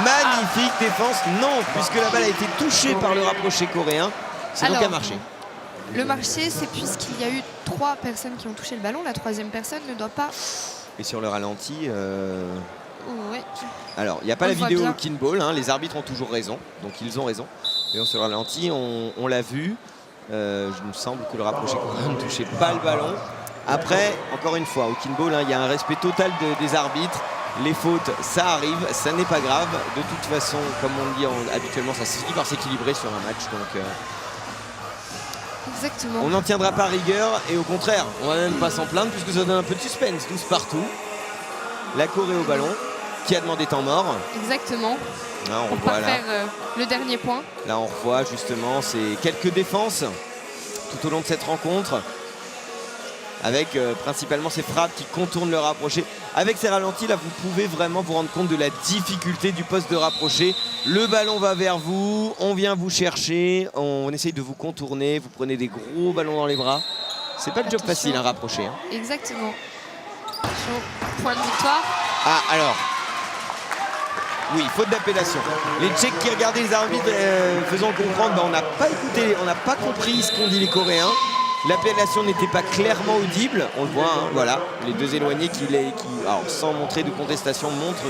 magnifique défense. Non, puisque la balle a été touchée par le rapproché coréen. C'est donc un marché. Le marché, c'est puisqu'il y a eu 3 personnes qui ont touché le ballon. La 3e personne ne doit pas... Et sur le ralenti... Ouais. Alors, il n'y a pas la vidéo au Kinball, hein, les arbitres ont toujours raison, donc ils ont raison. Mais sur le ralenti, on l'a vu. Il me semble que le rapproché coréen ne touchait pas le ballon. Après, encore une fois, au Kinball, hein, il y a un respect total des arbitres. Les fautes, ça arrive, ça n'est pas grave. De toute façon, comme on le dit habituellement, ça se finit par s'équilibrer sur un match. Donc, exactement. On n'en tiendra pas rigueur et au contraire, on va même pas s'en plaindre puisque ça donne un peu de suspense, tous partout. La Corée au ballon, qui a demandé temps mort. Exactement. Là, on pour voit pas là. faire le dernier point. Là, on revoit justement ces quelques défenses tout au long de cette rencontre. Avec principalement ces frappes qui contournent le rapproché. Avec ces ralentis, là, vous pouvez vraiment vous rendre compte de la difficulté du poste de rapproché. Le ballon va vers vous, on vient vous chercher, on essaye de vous contourner, vous prenez des gros ballons dans les bras. C'est pas le job facile, un rapproché. Hein. Exactement. Point de victoire. Ah, alors. Oui, faute d'appellation. Les Tchèques qui regardaient les arbitres faisant comprendre, on n'a pas écouté, on n'a pas compris ce qu'ont dit les Coréens. L'appellation n'était pas clairement audible, on le voit, hein, voilà, les deux éloignés qui alors, sans montrer de contestation, montrent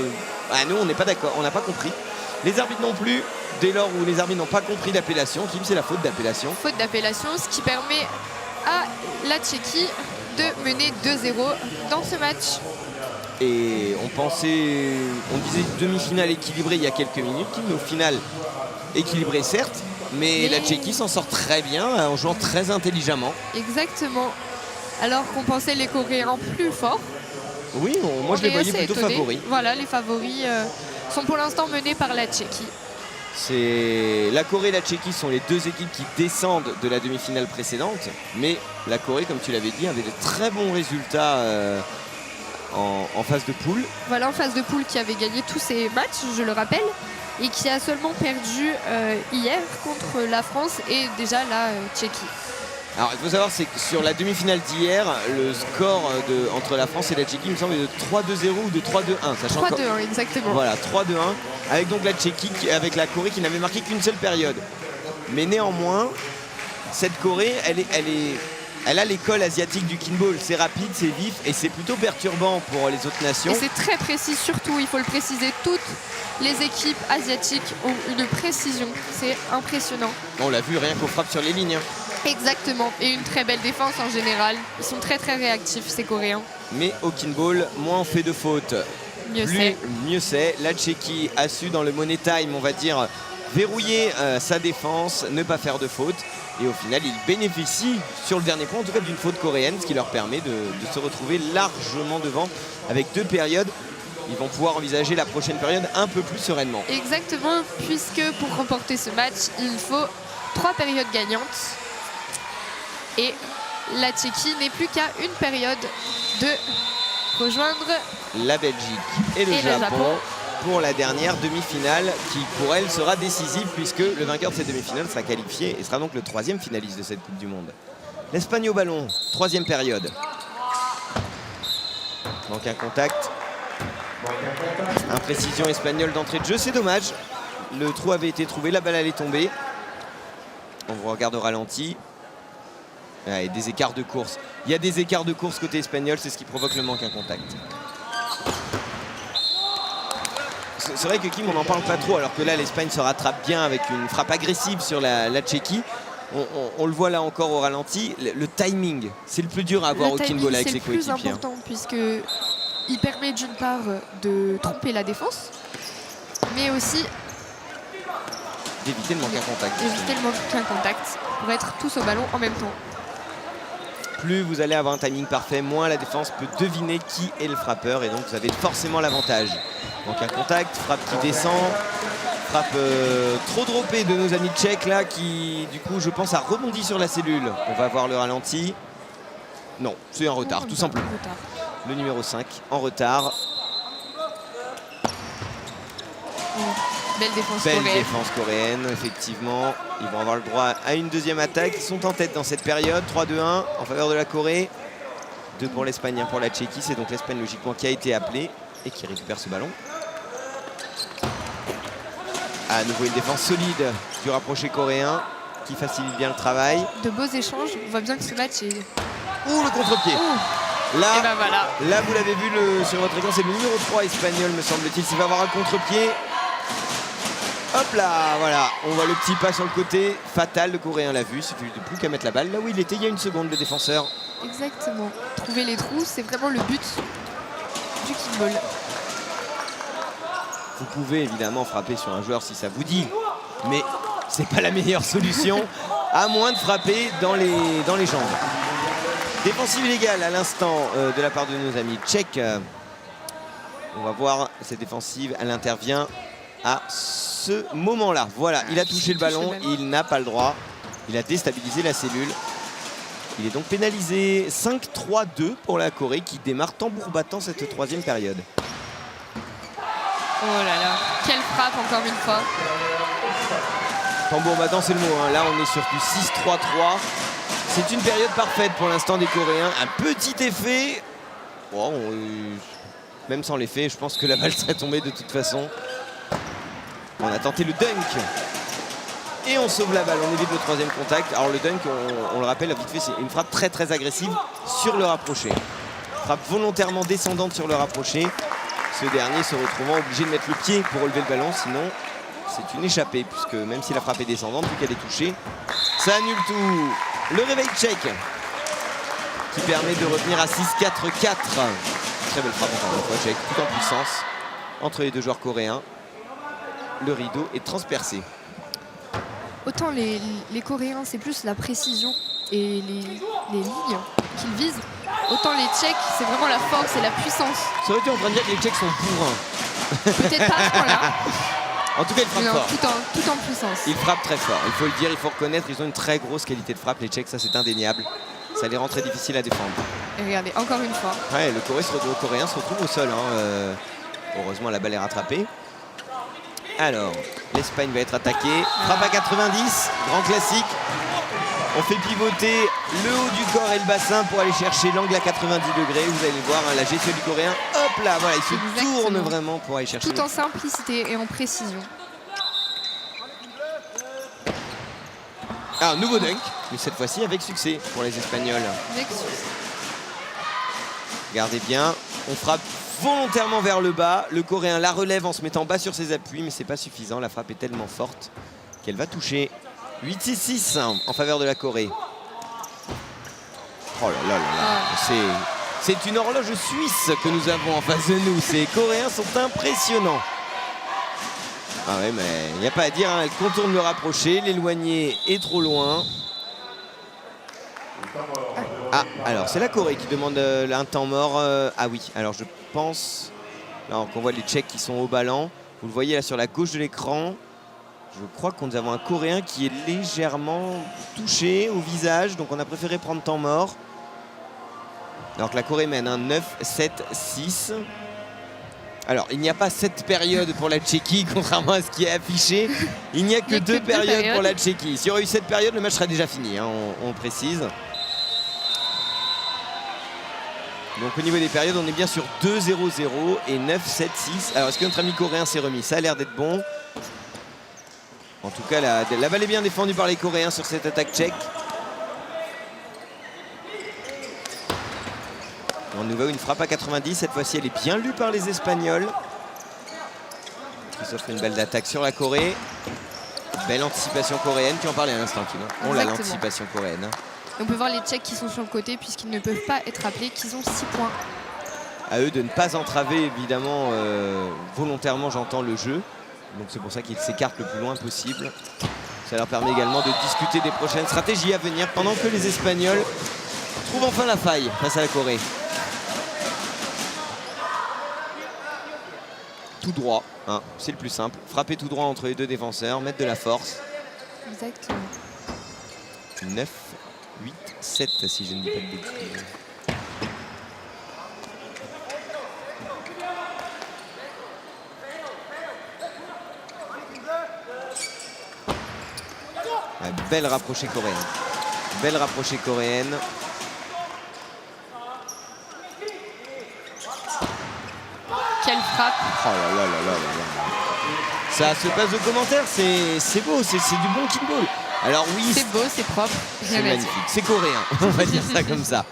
nous on n'est pas d'accord, on n'a pas compris. Les arbitres non plus, dès lors où les arbitres n'ont pas compris l'appellation, Kim, c'est la faute d'appellation. Faute d'appellation, ce qui permet à la Tchéquie de mener 2-0 dans ce match. Et on disait demi-finale équilibrée il y a quelques minutes, mais au final équilibrée certes, mais la Tchéquie s'en sort très bien en jouant très intelligemment. Exactement. Alors qu'on pensait les Coréens plus forts. Oui, moi je les voyais plutôt favoris. Voilà, les favoris sont pour l'instant menés par la Tchéquie. La Corée et la Tchéquie sont les deux équipes qui descendent de la demi-finale précédente, mais la Corée, comme tu l'avais dit, avait de très bons résultats en phase de poule. Voilà, en phase de poule qui avait gagné tous ses matchs, je le rappelle, et qui a seulement perdu hier contre la France et déjà la Tchéquie. Alors il faut savoir, c'est que sur la demi-finale d'hier, le score entre la France et la Tchéquie, il me semble, est de 3-2-0 ou de 3-2-1. 3-2-1, exactement. Voilà, 3-2-1, avec donc la Tchéquie, avec la Corée qui n'avait marqué qu'une seule période. Mais néanmoins, cette Corée, elle a l'école asiatique du Kinball. C'est rapide, c'est vif et c'est plutôt perturbant pour les autres nations. Et c'est très précis, surtout, il faut le préciser, toutes les équipes asiatiques ont une précision. C'est impressionnant. On l'a vu rien qu'aux frappes sur les lignes. Hein. Exactement, et une très belle défense en général. Ils sont très très réactifs, ces Coréens. Mais au Kinball, moins on fait de fautes, mieux c'est. La Tchéquie a su dans le money time, on va dire, verrouiller sa défense, ne pas faire de fautes. Et au final, ils bénéficient sur le dernier point, en tout cas d'une faute coréenne, ce qui leur permet de se retrouver largement devant avec 2 périodes. Ils vont pouvoir envisager la prochaine période un peu plus sereinement. Exactement, puisque pour remporter ce match, il faut 3 périodes gagnantes. Et la Tchéquie n'est plus qu'à une période de rejoindre la Belgique et le Japon pour la dernière demi-finale qui pour elle sera décisive puisque le vainqueur de cette demi-finale sera qualifié et sera donc le 3e finaliste de cette Coupe du Monde. L'Espagne au ballon, 3e période. Donc un contact. Imprécision espagnole d'entrée de jeu, c'est dommage. Le trou avait été trouvé, la balle allait tomber. On vous regarde au ralenti. Et des écarts de course. Il y a des écarts de course côté espagnol, c'est ce qui provoque le manque à contact. c'est vrai que Kim, on n'en parle pas trop, alors que là, l'Espagne se rattrape bien avec une frappe agressive sur la Tchéquie. On le voit là encore au ralenti. Le timing, c'est le plus dur à avoir au kinball avec ses coéquipiers. C'est le plus important puisque il permet d'une part de tromper la défense, mais aussi d'éviter le manque à contact. Éviter le manque à contact pour être tous au ballon en même temps. Plus vous allez avoir un timing parfait, moins la défense peut deviner qui est le frappeur et donc vous avez forcément l'avantage. Manque à contact, frappe qui descend, frappe trop droppée de nos amis tchèques là qui du coup je pense a rebondi sur la cellule. On va voir le ralenti. Non, c'est un retard tout simplement. Le numéro 5 en retard. Belle défense Belle coréenne. défense coréenne, effectivement. Ils vont avoir le droit à une deuxième attaque. Ils sont en tête dans cette période. 3-2-1 en faveur de la Corée. 2 pour l'Espagne, 1 pour la Tchéquie. C'est donc l'Espagne logiquement qui a été appelée et qui récupère ce ballon. À nouveau une défense solide du rapproché coréen qui facilite bien le travail. De beaux échanges. On voit bien que ce match est... Ouh, le contre-pied. Là, Et ben voilà. là, vous l'avez vu sur votre écran, c'est le numéro 3 espagnol, me semble-t-il. Il va avoir un contre-pied. Hop là, voilà, on voit le petit pas sur le côté, fatal, le Coréen l'a vu, il suffit de plus qu'à mettre la balle là où il était il y a une seconde, le défenseur. Exactement. Trouver les trous, c'est vraiment le but du kickball. Vous pouvez évidemment frapper sur un joueur si ça vous dit, mais c'est pas la meilleure solution, à moins de frapper dans les jambes. Défensive illégale à l'instant de la part de nos amis tchèques. On va voir cette défensive, elle intervient à ce moment-là. Voilà, il a touché le ballon, il n'a pas le droit. Il a déstabilisé la cellule. Il est donc pénalisé 5-3-2 pour la Corée qui démarre tambour battant cette troisième période. Oh là là, quelle frappe encore une fois. Tambour battant, c'est le mot, hein. Là, on est sur du 6-3-3. C'est une période parfaite pour l'instant des Coréens. Un petit effet. Oh, même sans l'effet, je pense que la balle serait tombée de toute façon. On a tenté le dunk. Et on sauve la balle, on évite le troisième contact. Alors le dunk, on le rappelle vite fait, c'est une frappe très très agressive sur le rapproché. Frappe volontairement descendante sur le rapproché. Ce dernier se retrouvant obligé de mettre le pied pour relever le ballon, sinon c'est une échappée, puisque même si la frappe est descendante, vu qu'elle est touchée, ça annule tout. Le réveil tchèque qui permet de revenir à 6-4-4. Très belle frappe encore une fois tchèque, tout en puissance entre les deux joueurs coréens. Le rideau est transpercé. Autant les Coréens, c'est plus la précision et les lignes qu'ils visent. Autant les Tchèques, c'est vraiment la force et la puissance. Ça aurait été en train de dire que les Tchèques sont bourrins. Peut-être pas à ce point-là. En tout cas, ils frappent fort. Tout en puissance. Ils frappent très fort. Il faut le dire, il faut reconnaître, ils ont une très grosse qualité de frappe. Les Tchèques, ça c'est indéniable. Ça les rend très difficiles à défendre. Et regardez, encore une fois. Ouais, le Coréen se retrouve au sol. Hein. Heureusement, la balle est rattrapée. Alors, l'Espagne va être attaquée. Frappe à 90, grand classique. On fait pivoter le haut du corps et le bassin pour aller chercher l'angle à 90 degrés. Vous allez voir, hein, la gestion du Coréen. Hop là, voilà, il se Exactement. tourne vraiment pour aller chercher. Tout en simplicité et en précision. Ah, nouveau dunk, mais cette fois-ci avec succès pour les Espagnols. Avec succès. Regardez bien, on frappe volontairement vers le bas. Le Coréen la relève en se mettant bas sur ses appuis, mais c'est pas suffisant. La frappe est tellement forte qu'elle va toucher. 8-6-6 en faveur de la Corée. Oh là là là là. C'est une horloge suisse que nous avons en face de nous. Ces Coréens sont impressionnants. Ah ouais, mais il n'y a pas à dire, hein. Elle contourne le rapproché, l'éloigner est trop loin. Ah, alors c'est la Corée qui demande un temps mort. Ah oui, alors je pense là qu'on voit les Tchèques qui sont au ballon. Vous le voyez là sur la gauche de l'écran. Je crois que nous avons un Coréen qui est légèrement touché au visage, donc on a préféré prendre temps mort. Alors que la Corée mène un 9-7-6. Alors il n'y a pas 7 périodes pour la Tchéquie, contrairement à ce qui est affiché. Il n'y a que 2 périodes pour la Tchéquie. S'il y aurait eu 7 périodes, le match serait déjà fini, hein, on précise. Donc au niveau des périodes, on est bien sur 2-0-0 et 9-7-6. Alors est-ce que notre ami coréen s'est remis? Ça a l'air d'être bon. En tout cas, la balle est bien défendue par les Coréens sur cette attaque tchèque. On nous voit une frappe à 90. Cette fois-ci, elle est bien lue par les Espagnols. qui s'offre une balle d'attaque sur la Corée. Belle anticipation coréenne, tu en parlais à l'instant, Kim. On l'a, Exactement. l'anticipation coréenne. Hein. On peut voir les Tchèques qui sont sur le côté puisqu'ils ne peuvent pas être rappelés qu'ils ont 6 points. À eux de ne pas entraver, évidemment, volontairement, j'entends, le jeu. Donc c'est pour ça qu'ils s'écartent le plus loin possible. Ça leur permet également de discuter des prochaines stratégies à venir pendant que les Espagnols trouvent enfin la faille face à la Corée. Tout droit, hein, c'est le plus simple. Frapper tout droit entre les deux défenseurs, mettre de la force. Exactement. 9, 8, 7 si je ne dis pas de bêtises. Ouais, belle rapprochée coréenne. Belle rapprochée coréenne. Quelle frappe. Oh là là là là là là. Ça se passe au commentaire, c'est beau, c'est du bon kickball. Alors oui, C'est beau, c'est propre. c'est Rien à dire. magnifique, c'est coréen, on va dire ça comme ça.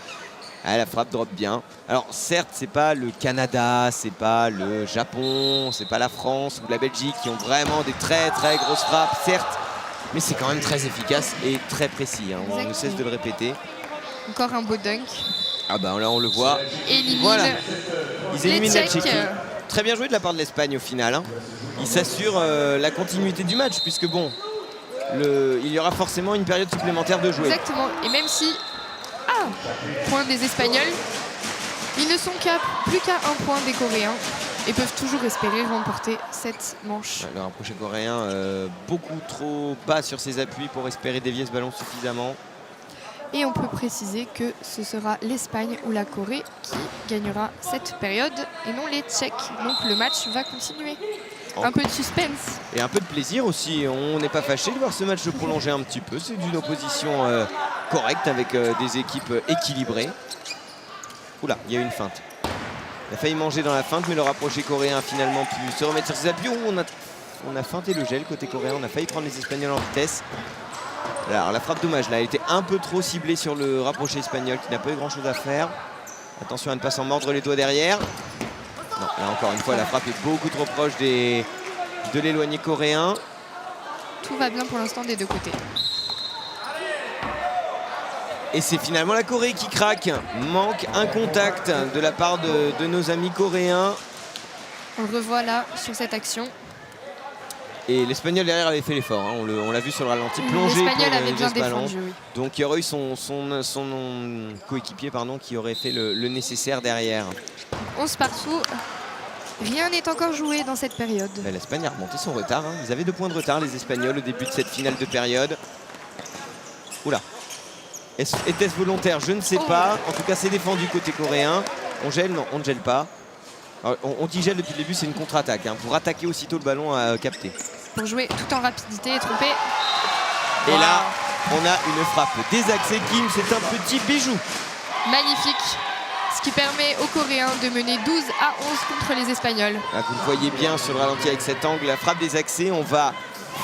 Ah, la frappe drop bien. Alors certes, c'est pas le Canada, c'est pas le Japon, c'est pas la France ou la Belgique qui ont vraiment des très très grosses frappes, certes, mais c'est quand même très efficace et très précis. Hein. On ne cesse de le répéter. Encore un beau dunk. Ah ben là on le voit. Élimine Voilà. Ils les éliminent la Tchèques. Tchéquie. Très bien joué de la part de l'Espagne au final. Hein. Ils s'assurent la continuité du match puisque bon, il y aura forcément une période supplémentaire de jouer. Exactement. Et même si... Ah, point des Espagnols. Ils ne sont plus qu'à un point des Coréens et peuvent toujours espérer remporter cette manche. Le rapproché coréen beaucoup trop bas sur ses appuis pour espérer dévier ce ballon suffisamment. Et on peut préciser que ce sera l'Espagne ou la Corée qui gagnera cette période et non les Tchèques. Donc le match va continuer. Un peu de suspense. Et un peu de plaisir aussi. On n'est pas fâché de voir ce match se prolonger un petit peu. C'est d'une opposition correcte avec des équipes équilibrées. Oula, il y a eu une feinte. Il a failli manger dans la feinte, mais le rapproché coréen a finalement pu se remettre sur ses appuis. On a feinté le gel côté coréen. On a failli prendre les Espagnols en vitesse. Alors la frappe dommage là, elle était un peu trop ciblée sur le rapproché espagnol qui n'a pas eu grand chose à faire. Attention à ne pas s'en mordre les doigts derrière. Non, là encore une fois la frappe est beaucoup trop proche de l'éloigné coréen. Tout va bien pour l'instant des deux côtés. Et c'est finalement la Corée qui craque. Manque un contact de la part de nos amis coréens. On le revoit là sur cette action. Et l'Espagnol derrière avait fait l'effort, hein. On l'a vu sur le ralenti, plongé L'Espagnol pour avait bien ce ballon. défendu, oui. Donc il y aurait eu son coéquipier qui aurait fait le nécessaire derrière. 11 partout. Rien n'est encore joué dans cette période. Ben, L'Espagne a remonté son retard. Hein. Ils avaient 2 points de retard, les Espagnols, au début de cette finale de période. Oula. Était-ce volontaire? Je ne sais pas. En tout cas, c'est défendu côté coréen. On gèle? Non, on ne gèle pas. Alors, on dit gèle depuis le début, c'est une contre-attaque. Hein, pour attaquer aussitôt le ballon à capter. Pour jouer tout en rapidité et tromper. Et là, on a une frappe désaxée. Kim, c'est un petit bijou. Magnifique. Ce qui permet aux Coréens de mener 12 à 11 contre les Espagnols. Là, vous le voyez bien sur le ralenti avec cet angle. La frappe désaxée, on va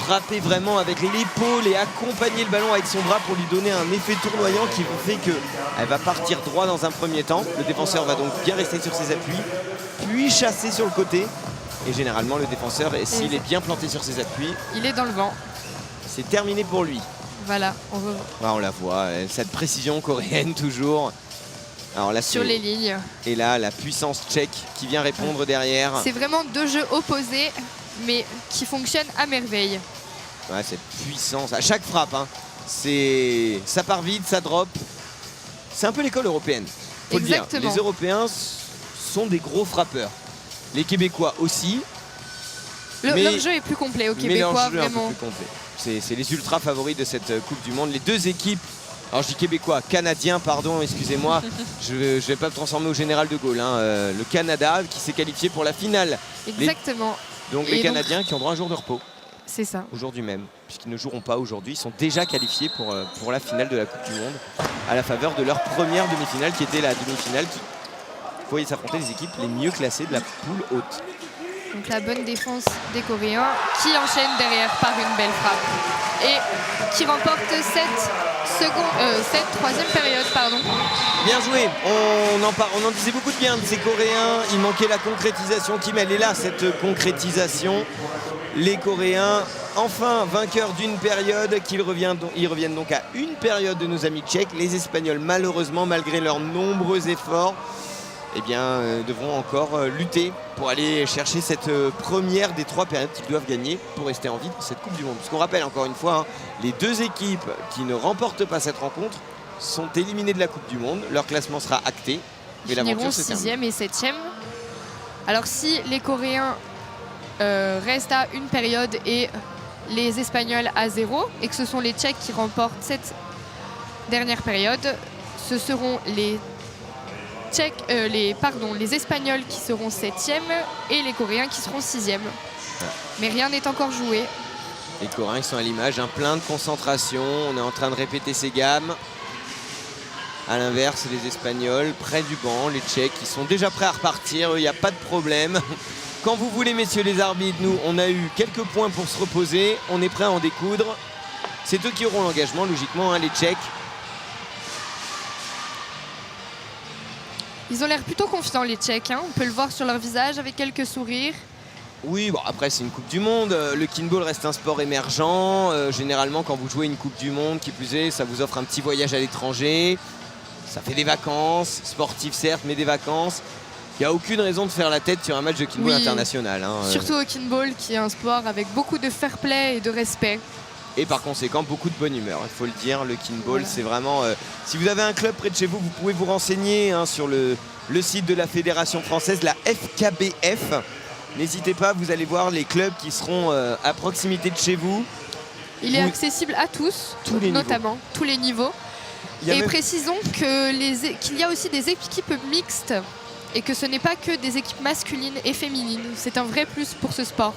frapper vraiment avec l'épaule et accompagner le ballon avec son bras pour lui donner un effet tournoyant qui fait qu'elle va partir droit dans un premier temps. Le défenseur va donc bien rester sur ses appuis, puis chasser sur le côté. Et généralement, le défenseur, s'il est bien planté sur ses appuis, Il est dans le vent. c'est terminé pour lui. Voilà, on revoit Ah, on la voit, cette précision coréenne toujours. Alors là, sur les lignes. Et là, la puissance tchèque qui vient répondre derrière. C'est vraiment deux jeux opposés, mais qui fonctionnent à merveille. Ouais, cette puissance, à chaque frappe, hein, ça part vite, ça drop. C'est un peu l'école européenne, faut le dire. Exactement. Les Européens sont des gros frappeurs. Les Québécois aussi. Mais- Leur jeu est plus complet aux Mais leur Québécois, jeu est un peu vraiment. plus complet. C'est les ultra favoris de cette Coupe du Monde. Les deux équipes, alors je dis québécois, canadiens, pardon, excusez-moi, je vais pas me transformer au général de Gaulle. Hein. Le Canada qui s'est qualifié pour la finale. Exactement, Donc Et les donc- Canadiens qui ont droit à un jour de repos c'est ça. aujourd'hui même, puisqu'ils ne joueront pas aujourd'hui. Ils sont déjà qualifiés pour la finale de la Coupe du Monde à la faveur de leur première demi-finale qui était la demi-finale qui voyait s'affronter les équipes les mieux classées de la poule haute. Donc la bonne défense des Coréens qui enchaîne derrière par une belle frappe et qui remporte cette cette troisième période, pardon. Bien joué, on en disait beaucoup de bien de ces Coréens, il manquait la concrétisation. Kim, elle est là, cette concrétisation. Les Coréens, enfin vainqueurs d'une période, ils reviennent donc à une période de nos amis tchèques. Les Espagnols, malheureusement, malgré leurs nombreux efforts, eh bien, devront encore lutter pour aller chercher cette première des 3 périodes qu'ils doivent gagner pour rester en vie dans cette Coupe du Monde. Parce qu'on rappelle encore une fois, hein, les 2 équipes qui ne remportent pas cette rencontre sont éliminées de la Coupe du Monde. Leur classement sera acté. Ils finiront 6e et 7e. Alors si les Coréens restent à une période et les Espagnols à 0, et que ce sont les Tchèques qui remportent cette dernière période, ce seront les Espagnols qui seront 7e et les Coréens qui seront 6e. Mais rien n'est encore joué. Les Coréens ils sont à l'image, hein, plein de concentration. On est en train de répéter ces gammes. À l'inverse, les Espagnols près du banc, les Tchèques ils sont déjà prêts à repartir. Il n'y a pas de problème. Quand vous voulez, messieurs les arbitres, nous on a eu quelques points pour se reposer. On est prêt à en découdre. C'est eux qui auront l'engagement, logiquement, hein, les Tchèques. Ils ont l'air plutôt confiants, les Tchèques, hein. On peut le voir sur leur visage avec quelques sourires. Oui, bon, après c'est une Coupe du Monde. Le kinball reste un sport émergent. Généralement, quand vous jouez une Coupe du Monde, qui plus est, ça vous offre un petit voyage à l'étranger. Ça fait des vacances, sportives certes, mais des vacances. Il n'y a aucune raison de faire la tête sur un match de kinball international. Hein. Surtout au kinball, qui est un sport avec beaucoup de fair play et de respect. Et par conséquent, beaucoup de bonne humeur, il faut le dire. Le kinball, c'est vraiment... si vous avez un club près de chez vous, vous pouvez vous renseigner hein, sur le site de la Fédération française, la FKBF. N'hésitez pas, vous allez voir les clubs qui seront à proximité de chez vous. Il est accessible à tous, notamment tous les niveaux. Et précisons qu'il y a aussi des équipes mixtes et que ce n'est pas que des équipes masculines et féminines. C'est un vrai plus pour ce sport.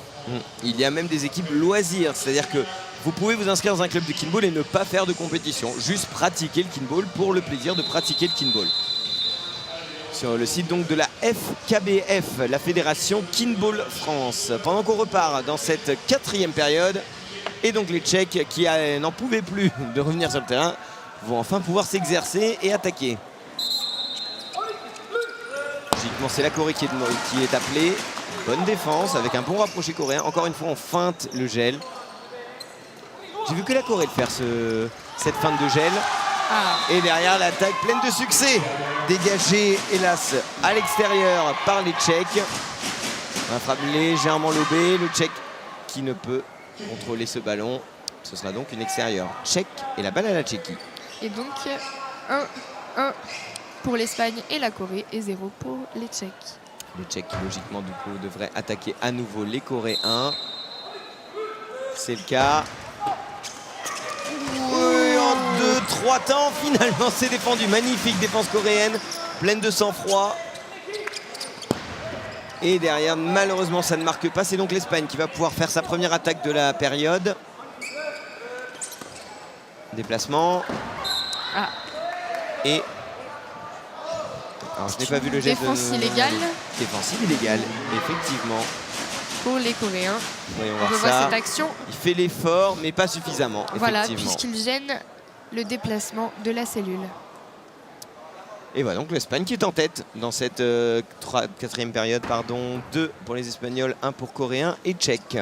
Il y a même des équipes loisirs, c'est-à-dire que vous pouvez vous inscrire dans un club de kinball et ne pas faire de compétition. Juste pratiquer le kinball pour le plaisir de pratiquer le kinball. Sur le site donc de la FKBF, la Fédération Kinball France. Pendant qu'on repart dans cette 4e période, et donc les Tchèques qui n'en pouvaient plus de revenir sur le terrain vont enfin pouvoir s'exercer et attaquer. Logiquement, c'est la Corée qui est appelée. Bonne défense avec un bon rapproché coréen. Encore une fois, on feinte le gel. J'ai vu que la Corée faire cette feinte de gel. Et derrière, l'attaque pleine de succès. Dégagée, hélas, à l'extérieur par les Tchèques. Un frappe légèrement lobé. Le Tchèque qui ne peut contrôler ce ballon. Ce sera donc une extérieure tchèque et la balle à la Tchéquie. Et donc 1-1 pour l'Espagne et la Corée et 0 pour les Tchèques. Les Tchèques qui logiquement du coup devraient attaquer à nouveau les Coréens. C'est le cas. Oui, en 2-3 temps finalement c'est défendu. Magnifique défense coréenne, pleine de sang-froid. Et derrière malheureusement ça ne marque pas. C'est donc l'Espagne qui va pouvoir faire sa première attaque de la période. Déplacement. Et alors je n'ai pas vu le geste. Défense illégale. Défensive illégale, effectivement. Pour les Coréens. On revoit cette action. Il fait l'effort, mais pas suffisamment. Voilà, puisqu'il gêne le déplacement de la cellule. Et voilà donc l'Espagne qui est en tête dans cette 4e période. 2 pour les Espagnols, 1 pour Coréens et Tchèques.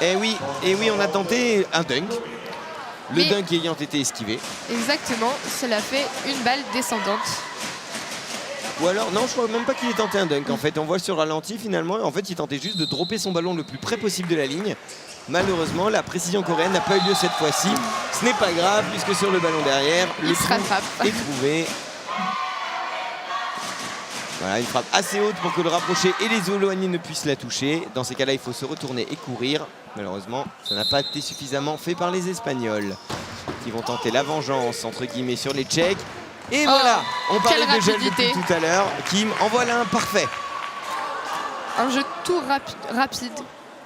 Et oui, on a tenté un dunk. Le dunk ayant été esquivé. Exactement, cela fait une balle descendante. Ou alors, non, je crois même pas qu'il ait tenté un dunk. En fait, on voit sur le ralenti finalement. En fait, il tentait juste de dropper son ballon le plus près possible de la ligne. Malheureusement, la précision coréenne n'a pas eu lieu cette fois-ci. Ce n'est pas grave puisque sur le ballon derrière, le trou est trouvé. Voilà, une frappe assez haute pour que le rapproché et les éloignés ne puissent la toucher. Dans ces cas-là, il faut se retourner et courir. Malheureusement, ça n'a pas été suffisamment fait par les Espagnols qui vont tenter la vengeance, entre guillemets, sur les Tchèques. Et voilà, on parlait de gel depuis tout à l'heure. Kim, en voilà un parfait. Un jeu tout rapide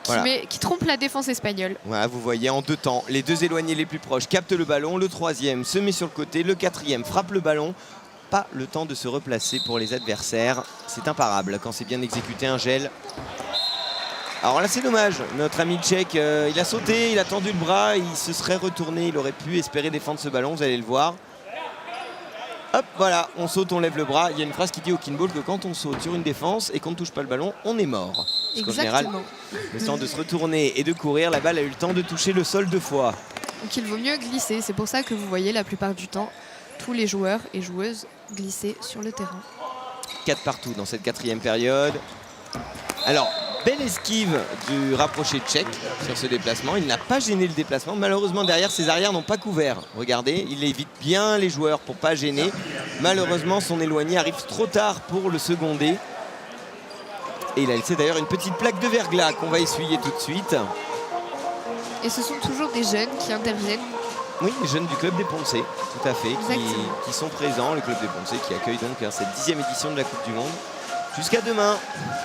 voilà. Qui trompe la défense espagnole. Voilà, vous voyez en 2 temps, les 2 éloignés les plus proches captent le ballon. Le 3e se met sur le côté, le 4e frappe le ballon. Pas le temps de se replacer pour les adversaires. C'est imparable quand c'est bien exécuté un gel. Alors là c'est dommage, notre ami tchèque, il a sauté, il a tendu le bras, il se serait retourné, il aurait pu espérer défendre ce ballon, vous allez le voir. Hop, voilà, on saute, on lève le bras. Il y a une phrase qui dit au kinball que quand on saute sur une défense et qu'on ne touche pas le ballon, on est mort. Parce qu'en général, le temps de se retourner et de courir, la balle a eu le temps de toucher le sol 2 fois. Donc il vaut mieux glisser, c'est pour ça que vous voyez la plupart du temps tous les joueurs et joueuses glisser sur le terrain. 4 partout dans cette 4e période. Alors, belle esquive du rapproché tchèque sur ce déplacement. Il n'a pas gêné le déplacement. Malheureusement, derrière, ses arrières n'ont pas couvert. Regardez, il évite bien les joueurs pour ne pas gêner. Malheureusement, son éloigné arrive trop tard pour le seconder. Et il a laissé d'ailleurs une petite plaque de verglas qu'on va essuyer tout de suite. Et ce sont toujours des jeunes qui interviennent. Oui, les jeunes du club des Poncés, tout à fait, qui sont présents. Le club des Poncés qui accueille donc cette 10e édition de la Coupe du Monde. Jusqu'à demain,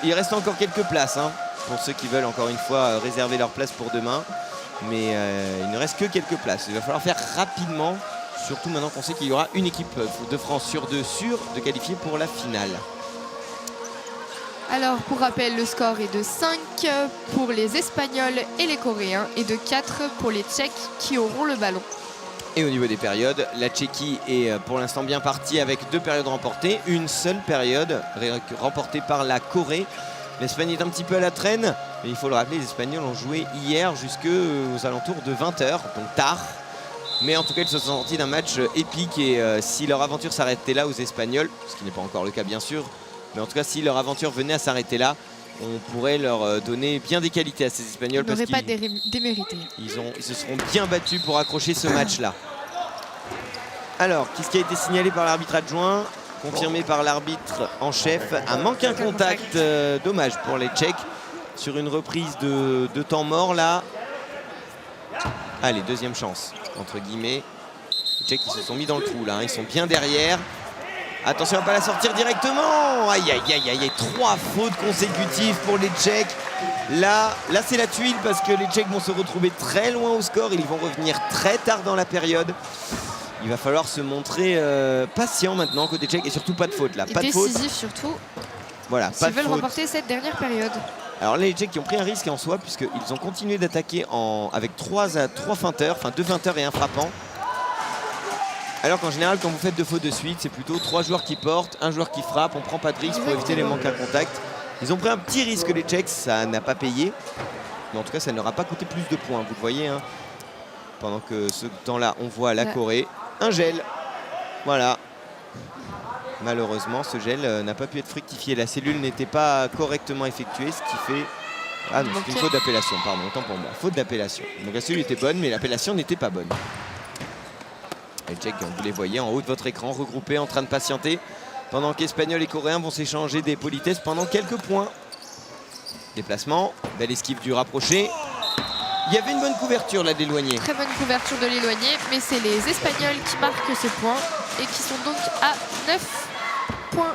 il reste encore quelques places pour ceux qui veulent encore une fois réserver leur place pour demain. Mais il ne reste que quelques places. Il va falloir faire rapidement, surtout maintenant qu'on sait qu'il y aura une équipe de France sur 2 sûre de qualifier pour la finale. Alors pour rappel, le score est de 5 pour les Espagnols et les Coréens et de 4 pour les Tchèques qui auront le ballon. Et au niveau des périodes, la Tchéquie est pour l'instant bien partie avec 2 périodes remportées. Une seule période remportée par la Corée. L'Espagne est un petit peu à la traîne. Mais il faut le rappeler, les Espagnols ont joué hier jusqu'aux alentours de 20h, donc tard. Mais en tout cas, ils se sont sortis d'un match épique. Et si leur aventure s'arrêtait là aux Espagnols, ce qui n'est pas encore le cas bien sûr, mais en tout cas, si leur aventure venait à s'arrêter là, on pourrait leur donner bien des qualités à ces Espagnols. Ils n'auraient pas démérité. Ils se seront bien battus pour accrocher ce match-là. Alors, qu'est-ce qui a été signalé par l'arbitre adjoint, confirmé par l'arbitre en chef? Un manque à contact, dommage pour les Tchèques, sur une reprise de temps mort là. Allez, deuxième chance, entre guillemets. Les Tchèques qui se sont mis dans le trou là, ils sont bien derrière. Attention à ne pas la sortir directement. Aïe, aïe, aïe, aïe, 3 fautes consécutives pour les Tchèques. Là c'est la tuile parce que les Tchèques vont se retrouver très loin au score. Ils vont revenir très tard dans la période. Il va falloir se montrer patient maintenant côté tchèque et surtout pas de faute là. Et pas de faute. décisif surtout. Voilà, s'ils veulent remporter cette dernière période. Alors là, les Tchèques qui ont pris un risque en soi puisqu'ils ont continué d'attaquer avec 3 feinteurs, enfin 2 feinteurs et un frappant. Alors qu'en général, quand vous faites 2 fautes de suite, c'est plutôt 3 joueurs qui portent, 1 joueur qui frappe. On prend pas de risque pour éviter les manques à contact. Ils ont pris un petit risque les Tchèques, ça n'a pas payé. Mais en tout cas, ça n'aura pas coûté plus de points, vous le voyez. Pendant que ce temps-là, on voit la Corée. Un gel, voilà. Malheureusement, ce gel n'a pas pu être fructifié. La cellule n'était pas correctement effectuée, ce qui fait... Ah non, c'est une faute d'appellation, pardon, autant pour moi. Faute d'appellation. Donc la cellule était bonne, mais l'appellation n'était pas bonne. Les Tchèques, vous les voyez en haut de votre écran, regroupés, en train de patienter, pendant qu'Espagnols et Coréens vont s'échanger des politesses pendant quelques points. Déplacement, belle esquive du rapproché. Il y avait une bonne couverture là d'éloigné. Très bonne couverture de l'éloigné, mais c'est les Espagnols qui marquent ces points et qui sont donc à 9 points.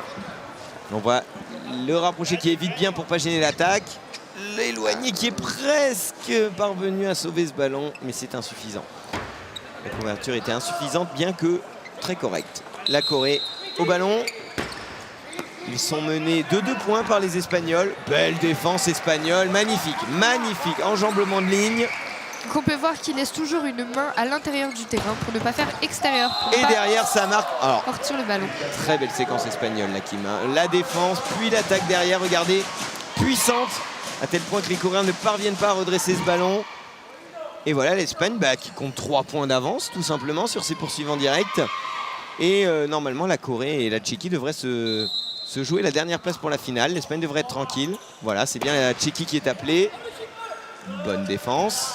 On voit le rapproché qui évite bien pour pas gêner l'attaque. L'éloigné qui est presque parvenu à sauver ce ballon, mais c'est insuffisant. La couverture était insuffisante, bien que très correcte. La Corée au ballon. Ils sont menés de 2 points par les Espagnols. Belle défense espagnole, magnifique, magnifique. Enjambement de ligne. Donc on peut voir qu'il laisse toujours une main à l'intérieur du terrain pour ne pas faire extérieur. Et derrière, ça marque. Alors, sortir le ballon. Très belle séquence espagnole là qui main. La défense, puis l'attaque derrière. Regardez, puissante, à tel point que les Coréens ne parviennent pas à redresser ce ballon. Et voilà l'Espagne qui compte 3 points d'avance tout simplement sur ses poursuivants directs. Et normalement, la Corée et la Tchéquie devraient se jouer la dernière place pour la finale. L'Espagne devrait être tranquille. Voilà, c'est bien la Tchéquie qui est appelée. Bonne défense.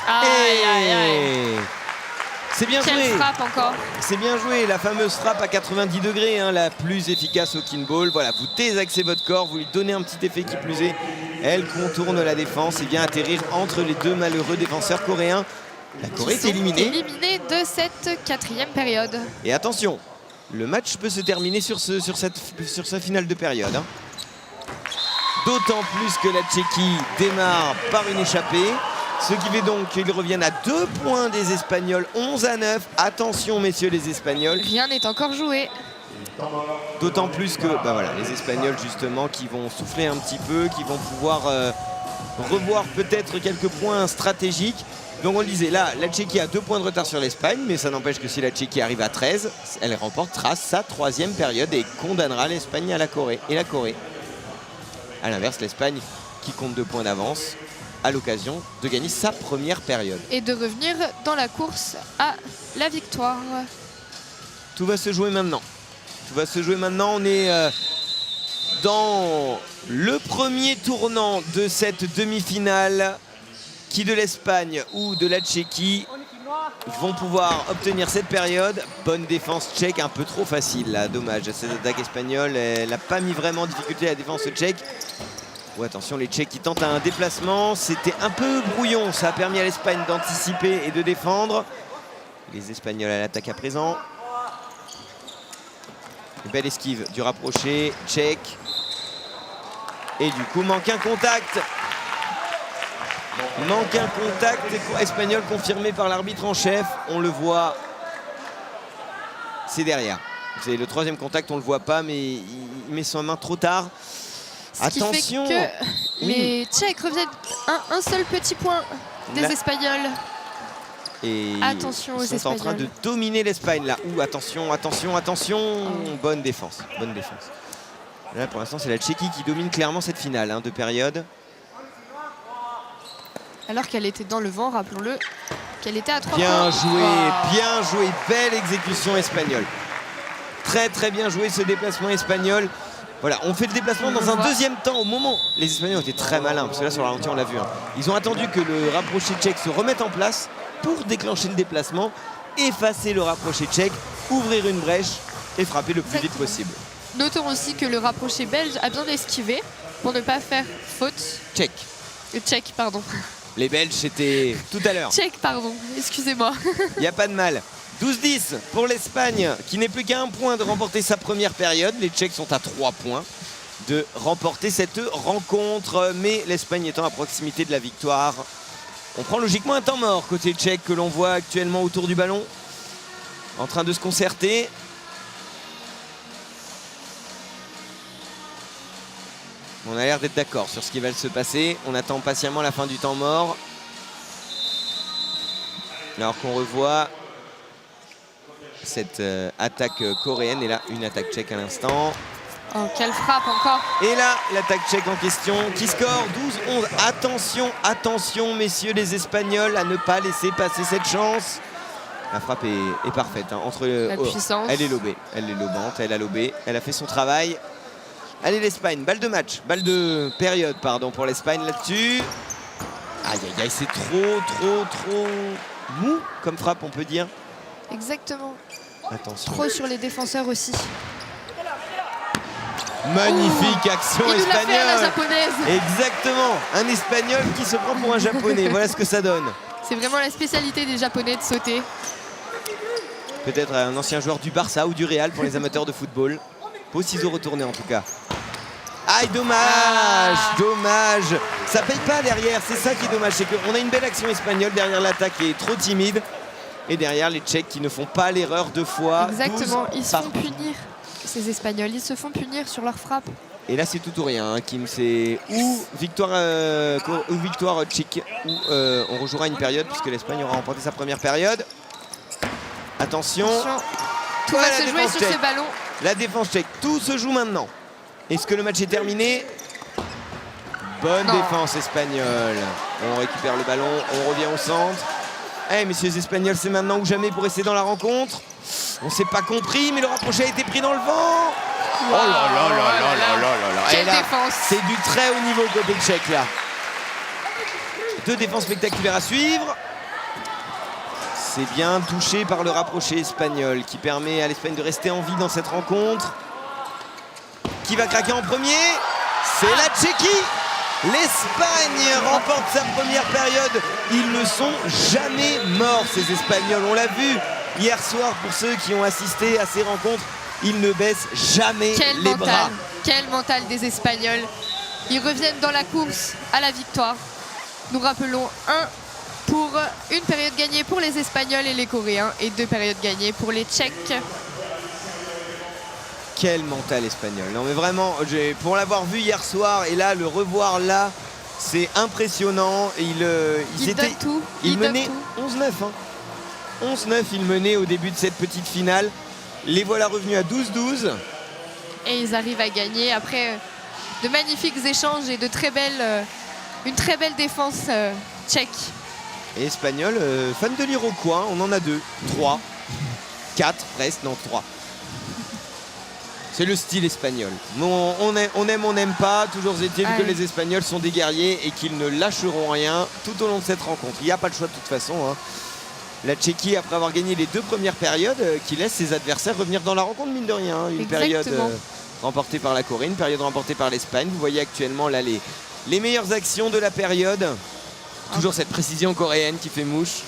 Aïe, aïe, aïe. C'est bien joué. Quelle frappe encore. C'est bien joué, la fameuse frappe à 90 degrés, la plus efficace au kinball. Voilà, vous désaxez votre corps, vous lui donnez un petit effet qui plus est. Elle contourne la défense et vient atterrir entre les 2 malheureux défenseurs coréens. La Corée est éliminée. Éliminée de cette 4e période. Et attention, le match peut se terminer sur sa finale de période. D'autant plus que la Tchéquie démarre par une échappée. Ce qui fait donc qu'ils reviennent à 2 points des Espagnols, 11-9. Attention messieurs les Espagnols. Rien n'est encore joué. D'autant plus que bah voilà, les Espagnols justement qui vont souffler un petit peu, qui vont pouvoir revoir peut-être quelques points stratégiques. Donc on le disait, là, la Tchéquie a 2 points de retard sur l'Espagne, mais ça n'empêche que si la Tchéquie arrive à 13, elle remportera sa 3e période et condamnera l'Espagne à la Corée. Et la Corée, à l'inverse, l'Espagne qui compte 2 points d'avance, à l'occasion de gagner sa première période. Et de revenir dans la course à la victoire. Tout va se jouer maintenant. Tout va se jouer maintenant. On est dans le premier tournant de cette demi-finale. Qui de l'Espagne ou de la Tchéquie vont pouvoir obtenir cette période. Bonne défense tchèque, un peu trop facile là, dommage. Cette attaque espagnole, elle n'a pas mis vraiment en difficulté la défense tchèque. Oh, attention, les Tchèques qui tentent un déplacement, c'était un peu brouillon. Ça a permis à l'Espagne d'anticiper et de défendre. Les Espagnols à l'attaque à présent. Une belle esquive du rapproché tchèque. Et du coup, manque un contact. Manque un contact espagnol confirmé par l'arbitre en chef. On le voit. C'est derrière. C'est le 3e contact, on ne le voit pas, mais il met son main trop tard. Attention. Qui fait que les Tchèques reviennent un seul petit point des Espagnols. Et attention aux ils sont en train de dominer l'Espagne là. Ouh, attention, attention, attention. Bonne défense, bonne défense. Là pour l'instant c'est la Tchéquie qui domine clairement cette finale de période. Alors qu'elle était dans le vent, rappelons-le, qu'elle était à 3 bien points. Joué, bien joué, belle exécution espagnole. Très très bien joué ce déplacement espagnol. Voilà, on fait le déplacement dans un 2e temps au moment. Les Espagnols ont été très malins, parce que là sur la ralenti on l'a vu. Ils ont attendu que le rapproché tchèque se remette en place pour déclencher le déplacement, effacer le rapproché tchèque, ouvrir une brèche et frapper le plus vite possible. Notons aussi que le rapproché belge a bien esquivé pour ne pas faire faute. Tchèque. Tchèque, pardon. Les Belges, c'était tout à l'heure. Tchèque, pardon, excusez-moi. Il n'y a pas de mal. 12-10 pour l'Espagne, qui n'est plus qu'à 1 point de remporter sa première période. Les Tchèques sont à 3 points de remporter cette rencontre. Mais l'Espagne étant à proximité de la victoire, on prend logiquement un temps mort côté tchèque que l'on voit actuellement autour du ballon. En train de se concerter. On a l'air d'être d'accord sur ce qui va se passer. On attend patiemment la fin du temps mort. Alors qu'on revoit cette attaque coréenne. Et là, une attaque tchèque à l'instant. Oh, quelle frappe encore. Et là, l'attaque tchèque en question qui score 12-11. Attention, attention, messieurs les Espagnols, à ne pas laisser passer cette chance. La frappe est parfaite. Entre la puissance. Elle est lobée. Elle est lobante, elle a lobé. Elle a fait son travail. Allez l'Espagne, balle de match, balle de période pardon pour l'Espagne là-dessus. Aïe aïe aïe, c'est trop mou comme frappe on peut dire. Exactement. Attention. Trop sur les défenseurs aussi. Magnifique action il espagnole. nous l'a fait à la japonaise. Exactement, un Espagnol qui se prend pour un Japonais. Voilà ce que ça donne. C'est vraiment la spécialité des Japonais de sauter. Peut-être un ancien joueur du Barça ou du Real pour les amateurs de football. Beau ciseau retourné en tout cas. Aïe, dommage, dommage. Ça paye pas derrière, c'est ça qui est dommage. C'est qu'on a une belle action espagnole derrière l'attaque qui est trop timide. Et derrière les Tchèques qui ne font pas l'erreur 2 fois. Exactement, ils se font punir. Ces Espagnols, ils se font punir sur leur frappe. Et là c'est tout ou rien, Kim, c'est ou victoire tchèque ou on rejouera une période puisque l'Espagne aura remporté sa première période. Attention. Tout va se jouer sur ce ballon. La défense tchèque, tout se joue maintenant. Est-ce que le match est terminé? Bonne défense espagnole. On récupère le ballon, on revient au centre. Eh messieurs les Espagnols, c'est maintenant ou jamais pour rester dans la rencontre. On s'est pas compris, mais le rapproché a été pris dans le vent. Oh là là là là là là là. Quelle défense. C'est du très haut niveau côté tchèque là. 2 défenses spectaculaires à suivre. C'est bien touché par le rapproché espagnol qui permet à l'Espagne de rester en vie dans cette rencontre. Qui va craquer en premier? C'est la Tchéquie. L'Espagne remporte sa première période. Ils ne sont jamais morts ces Espagnols. On l'a vu hier soir pour ceux qui ont assisté à ces rencontres. Ils ne baissent jamais les bras. Quel mental des Espagnols. Ils reviennent dans la course à la victoire. Nous rappelons pour une période gagnée pour les Espagnols et les Coréens et 2 périodes gagnées pour les Tchèques. quel mental espagnol. Non mais vraiment, pour l'avoir vu hier soir et là, le revoir là, c'est impressionnant. Et Il donne tout. Il donne menait tout. 11-9. Hein. 11-9, il menait au début de cette petite finale. Les voilà revenus à 12-12. Et ils arrivent à gagner après de magnifiques échanges et une très belle défense tchèque. Et espagnol, fan de l'Iroquois, on en a 2, 3, 4 presque, non 3. C'est le style espagnol. Bon, on aime, on n'aime pas. Toujours est-il que les Espagnols sont des guerriers et qu'ils ne lâcheront rien tout au long de cette rencontre. Il n'y a pas le choix de toute façon. Hein. La Tchéquie, après avoir gagné les 2 premières périodes, qui laisse ses adversaires revenir dans la rencontre, mine de rien. Hein. Une période remportée par la Corée, une période remportée par l'Espagne. Vous voyez actuellement là les meilleures actions de la période. Toujours cette précision coréenne qui fait mouche.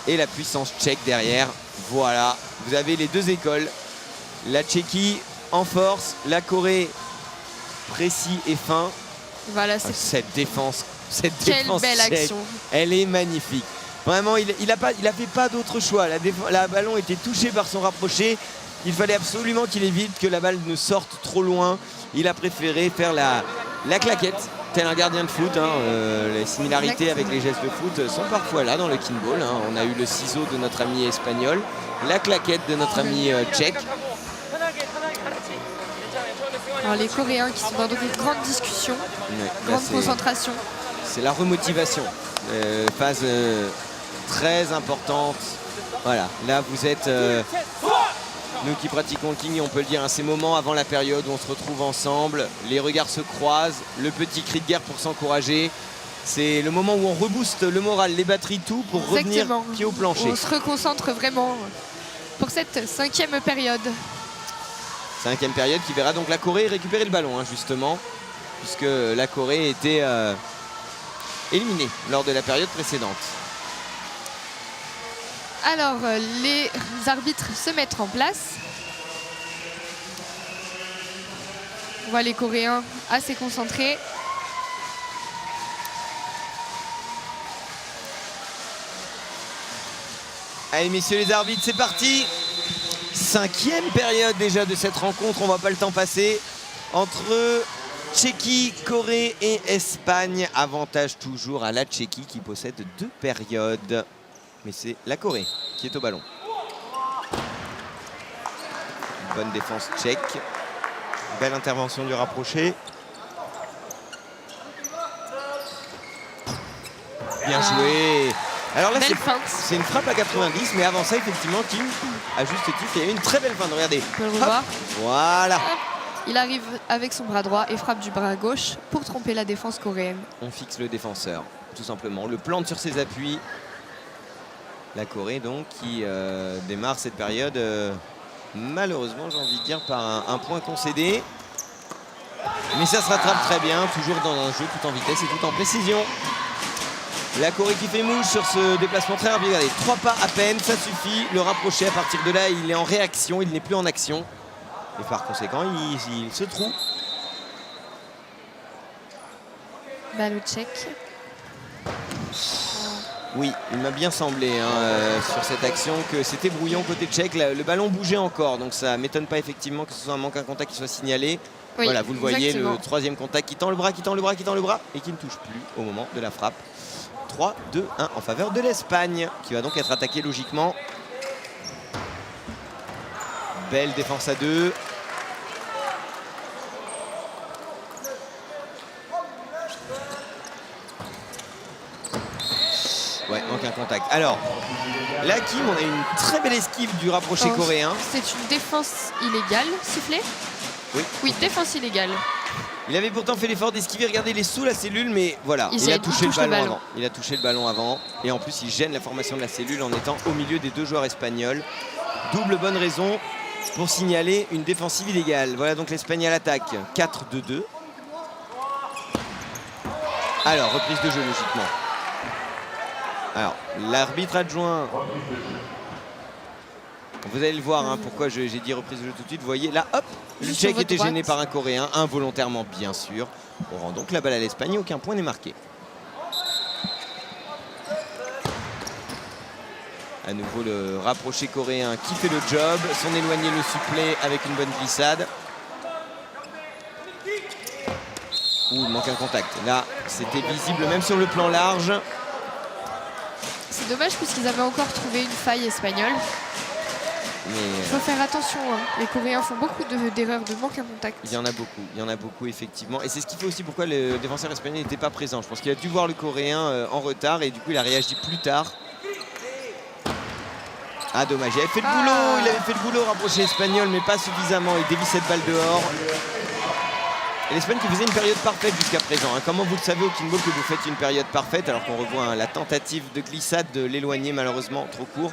Et la puissance tchèque derrière. Voilà, vous avez les 2 écoles. La Tchéquie en force, la Corée précis et fin. Voilà, cette défense quelle belle tchèque, action. elle est magnifique. Vraiment, il a fait pas d'autre choix. La ballon était touchée par son rapproché. Il fallait absolument qu'il évite que la balle ne sorte trop loin. Il a préféré faire la claquette, tel un gardien de foot. Hein. Les similarités avec les gestes de foot sont parfois là dans le kinball. Hein. On a eu le ciseau de notre ami espagnol, la claquette de notre ami tchèque. Alors les Coréens qui sont dans une grande discussion, grande concentration. C'est la remotivation. Phase très importante. Voilà, là vous êtes... nous qui pratiquons le king, on peut le dire, à ces moments avant la période où on se retrouve ensemble, les regards se croisent, le petit cri de guerre pour s'encourager. C'est le moment où on rebooste le moral, les batteries, tout pour revenir pied au plancher. On se reconcentre vraiment pour cette 5e période. 5e période qui verra donc la Corée récupérer le ballon, hein, justement, puisque la Corée était éliminée lors de la période précédente. Alors, les arbitres se mettent en place. On voit les Coréens assez concentrés. Allez, messieurs les arbitres, c'est parti. 5e période déjà de cette rencontre. On ne voit pas le temps passer. Entre Tchéquie, Corée et Espagne. Avantage toujours à la Tchéquie qui possède 2 périodes. Mais c'est la Corée qui est au ballon. Bonne défense tchèque. Belle intervention du rapproché. Bien joué. Alors là, c'est une frappe à 90, mais avant ça, effectivement, Kim, à juste titre, il y a eu une très belle feinte. Regardez. On peut le revoir. Voilà. Hop. Il arrive avec son bras droit et frappe du bras gauche pour tromper la défense coréenne. On fixe le défenseur, tout simplement. On le plante sur ses appuis. La Corée donc qui démarre cette période malheureusement j'ai envie de dire par un point concédé, mais ça se rattrape très bien, toujours dans un jeu tout en vitesse et tout en précision. La Corée qui fait mouche sur ce déplacement très rapide. Regardez, 3 pas à peine, ça suffit. Le rapproché à partir de là, il est en réaction, il n'est plus en action et par conséquent il se trouve. Balle tchèque. Oui, il m'a bien semblé sur cette action que c'était brouillon côté tchèque. Le ballon bougeait encore, donc ça ne m'étonne pas effectivement que ce soit un manque à contact qui soit signalé. Oui, voilà, vous le voyez, exactement. Le 3e contact qui tend le bras, qui tend le bras, qui tend le bras et qui ne touche plus au moment de la frappe. 3, 2, 1 en faveur de l'Espagne qui va donc être attaquée logiquement. Belle défense à 2. Ouais, manque un contact. Alors, là, Kim, on a une très belle esquive du rapproché coréen. C'est une défense illégale, sifflée ? Oui. Oui, défense illégale. Il avait pourtant fait l'effort d'esquiver. Regardez, il est sous la cellule, mais voilà, il a touché le ballon avant. Il a touché le ballon avant. Et en plus, il gêne la formation de la cellule en étant au milieu des 2 joueurs espagnols. Double bonne raison pour signaler une défensive illégale. Voilà donc l'Espagne à l'attaque. 4-2-2. Alors, reprise de jeu, logiquement. Alors, l'arbitre adjoint, vous allez le voir, hein, pourquoi j'ai dit reprise de jeu tout de suite. Vous voyez, là, hop, le Tchèque était gêné par un Coréen, involontairement bien sûr. On rend donc la balle à l'Espagne, aucun point n'est marqué. À nouveau le rapproché coréen qui fait le job. Son éloigné le supplée avec une bonne glissade. Ouh, il manque un contact. Là, c'était visible même sur le plan large. C'est dommage puisqu'ils avaient encore trouvé une faille espagnole. Mais Il faut faire attention, hein. Les Coréens font beaucoup d'erreurs de manque à contact. il y en a beaucoup effectivement. Et c'est ce qui fait aussi pourquoi le défenseur espagnol n'était pas présent. Je pense qu'il a dû voir le coréen en retard et du coup il a réagi plus tard. Ah dommage, il avait fait le boulot rapproché espagnol mais pas suffisamment. Il dévie cette balle dehors. Et l'Espagne qui faisait une période parfaite jusqu'à présent. Hein. Comment vous le savez au Kinball que vous faites une période parfaite alors qu'on revoit la tentative de glissade de l'éloigné malheureusement trop court.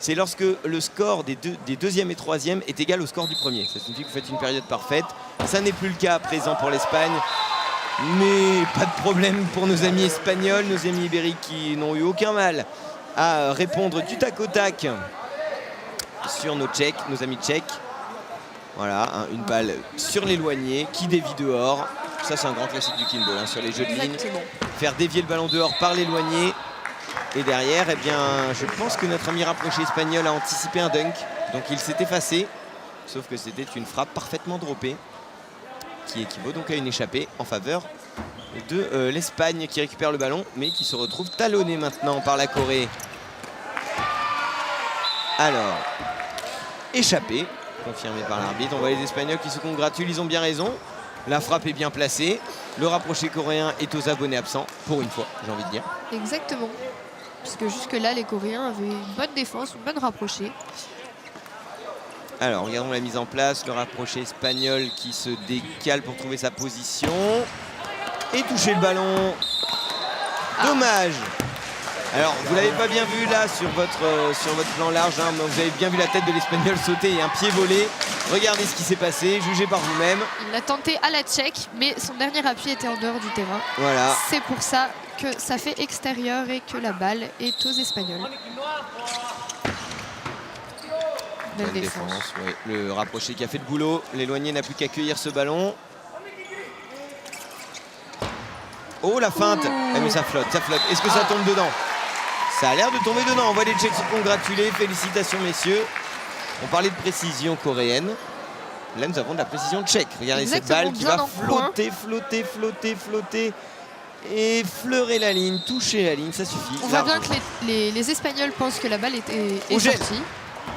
C'est lorsque le score des deuxième et troisième est égal au score du premier. Ça signifie que vous faites une période parfaite. Ça n'est plus le cas à présent pour l'Espagne. Mais pas de problème pour nos amis espagnols, nos amis ibériques qui n'ont eu aucun mal à répondre du tac au tac sur nos amis tchèques. Voilà, hein, une balle sur l'éloigné qui dévie dehors. Ça, c'est un grand classique du Kinball, hein, sur les jeux de ligne. Faire dévier le ballon dehors par l'éloigné. Et derrière, eh bien, je pense que notre ami rapproché espagnol a anticipé un dunk. Donc il s'est effacé. Sauf que c'était une frappe parfaitement droppée qui équivaut donc à une échappée en faveur de l'Espagne qui récupère le ballon mais qui se retrouve talonné maintenant par la Corée. Alors, échappée, confirmée par l'arbitre. On voit les Espagnols qui se congratulent, ils ont bien raison. La frappe est bien placée. Le rapproché coréen est aux abonnés absents, pour une fois, j'ai envie de dire. Exactement. Puisque jusque-là, les Coréens avaient une bonne défense, une bonne rapprochée. Alors, regardons la mise en place. Le rapproché espagnol qui se décale pour trouver sa position. Et toucher le ballon. Dommage. Alors, vous l'avez pas bien vu là sur votre plan large. Hein, mais vous avez bien vu la tête de l'Espagnol sauter et un pied volé. Regardez ce qui s'est passé. Jugez par vous-même. Il l'a tenté à la Tchèque, mais son dernier appui était en dehors du terrain. Voilà. C'est pour ça que ça fait extérieur et que la balle est aux Espagnols. Belle défense. Oui. Le rapproché qui a fait le boulot. L'éloigné n'a plus qu'à accueillir ce ballon. Oh, la feinte. Ah, mais ça flotte, ça flotte. Est-ce que ça tombe dedans? Ça a l'air de tomber dedans. On voit les Tchèques se congratuler. Félicitations, messieurs. On parlait de précision coréenne. Là, nous avons de la précision tchèque. Regardez cette balle qui va flotter. Et fleurer la ligne, toucher la ligne, ça suffit. On voit bien que les Espagnols pensent que la balle est sortie.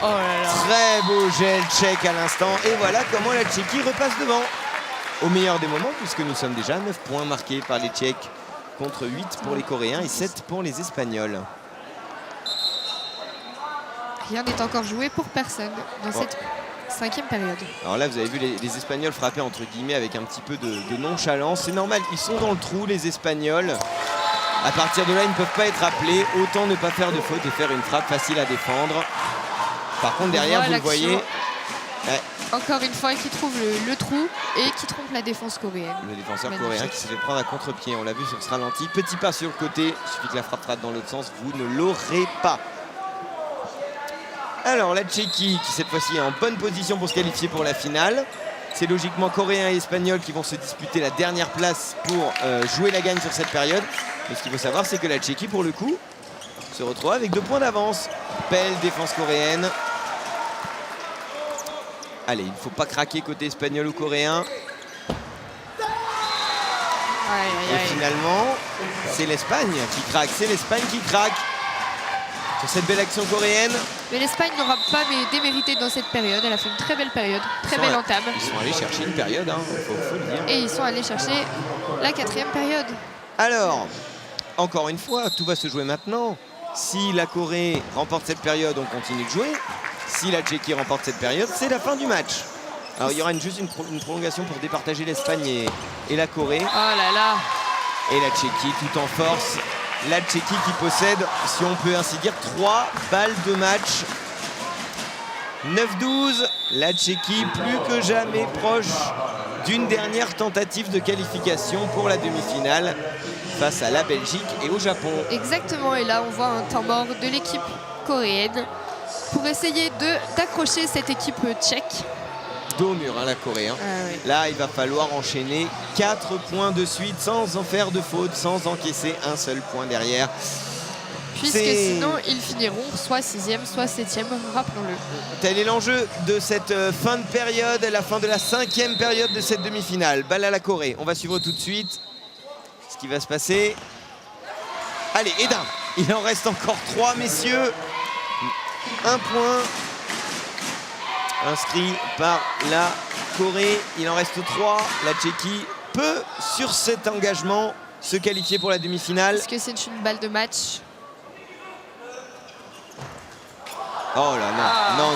Oh là là. Très beau gel tchèque à l'instant. Et voilà comment la Tchéquie repasse devant. Au meilleur des moments, puisque nous sommes déjà à 9 points marqués par les Tchèques contre 8 pour les Coréens et 7 pour les Espagnols. Rien n'est encore joué pour personne dans cette 5e période. Alors là, vous avez vu les Espagnols frapper entre guillemets avec un petit peu de nonchalance. C'est normal, ils sont dans le trou, les Espagnols. À partir de là, ils ne peuvent pas être appelés. Autant ne pas faire de faute et faire une frappe facile à défendre. Par contre, derrière, vous le voyez. Encore une fois, qui trouve le trou et qui trompe la défense coréenne. Le défenseur coréen qui s'est fait prendre à contre-pied. On l'a vu sur ce ralenti. Petit pas sur le côté. Il suffit que la frappe rate dans l'autre sens. Vous ne l'aurez pas. Alors, la Tchéquie qui cette fois-ci est en bonne position pour se qualifier pour la finale. C'est logiquement Coréens et Espagnols qui vont se disputer la dernière place pour jouer la gagne sur cette période. Mais ce qu'il faut savoir, c'est que la Tchéquie, pour le coup, se retrouve avec 2 points d'avance. Belle défense coréenne. Allez, il ne faut pas craquer côté espagnol ou coréen. Et finalement, c'est l'Espagne qui craque. C'est l'Espagne qui craque sur cette belle action coréenne. Mais l'Espagne n'aura pas démérité dans cette période. Elle a fait une très belle période, très belle entame. Ils sont allés chercher une période, hein, faut le dire. Et ils sont allés chercher la 4e période. Alors, encore une fois, tout va se jouer maintenant. Si la Corée remporte cette période, on continue de jouer. Si la Tchéquie remporte cette période, c'est la fin du match. Alors il y aura juste une prolongation pour départager l'Espagne et la Corée. Oh là là. Et la Tchéquie tout en force. La Tchéquie qui possède, si on peut ainsi dire, 3 balles de match. 9-12. La Tchéquie plus que jamais proche d'une dernière tentative de qualification pour la demi-finale face à la Belgique et au Japon. Exactement, et là on voit un temps mort de l'équipe coréenne pour essayer d'accrocher cette équipe tchèque. Dos au mur, hein, la Corée. Hein. Oui. Là, il va falloir enchaîner 4 points de suite sans en faire de faute, sans encaisser un seul point derrière. Puisque sinon, ils finiront soit 6e, soit 7e, rappelons-le. Tel est l'enjeu de cette fin de période, la fin de la 5e période de cette demi-finale. Balle à la Corée. On va suivre tout de suite ce qui va se passer. Allez, Edin. Il en reste encore 3, messieurs. Un point inscrit par la Corée. Il en reste 3. La Tchéquie peut, sur cet engagement, se qualifier pour la demi-finale. Est-ce que c'est une balle de match? Oh là, non.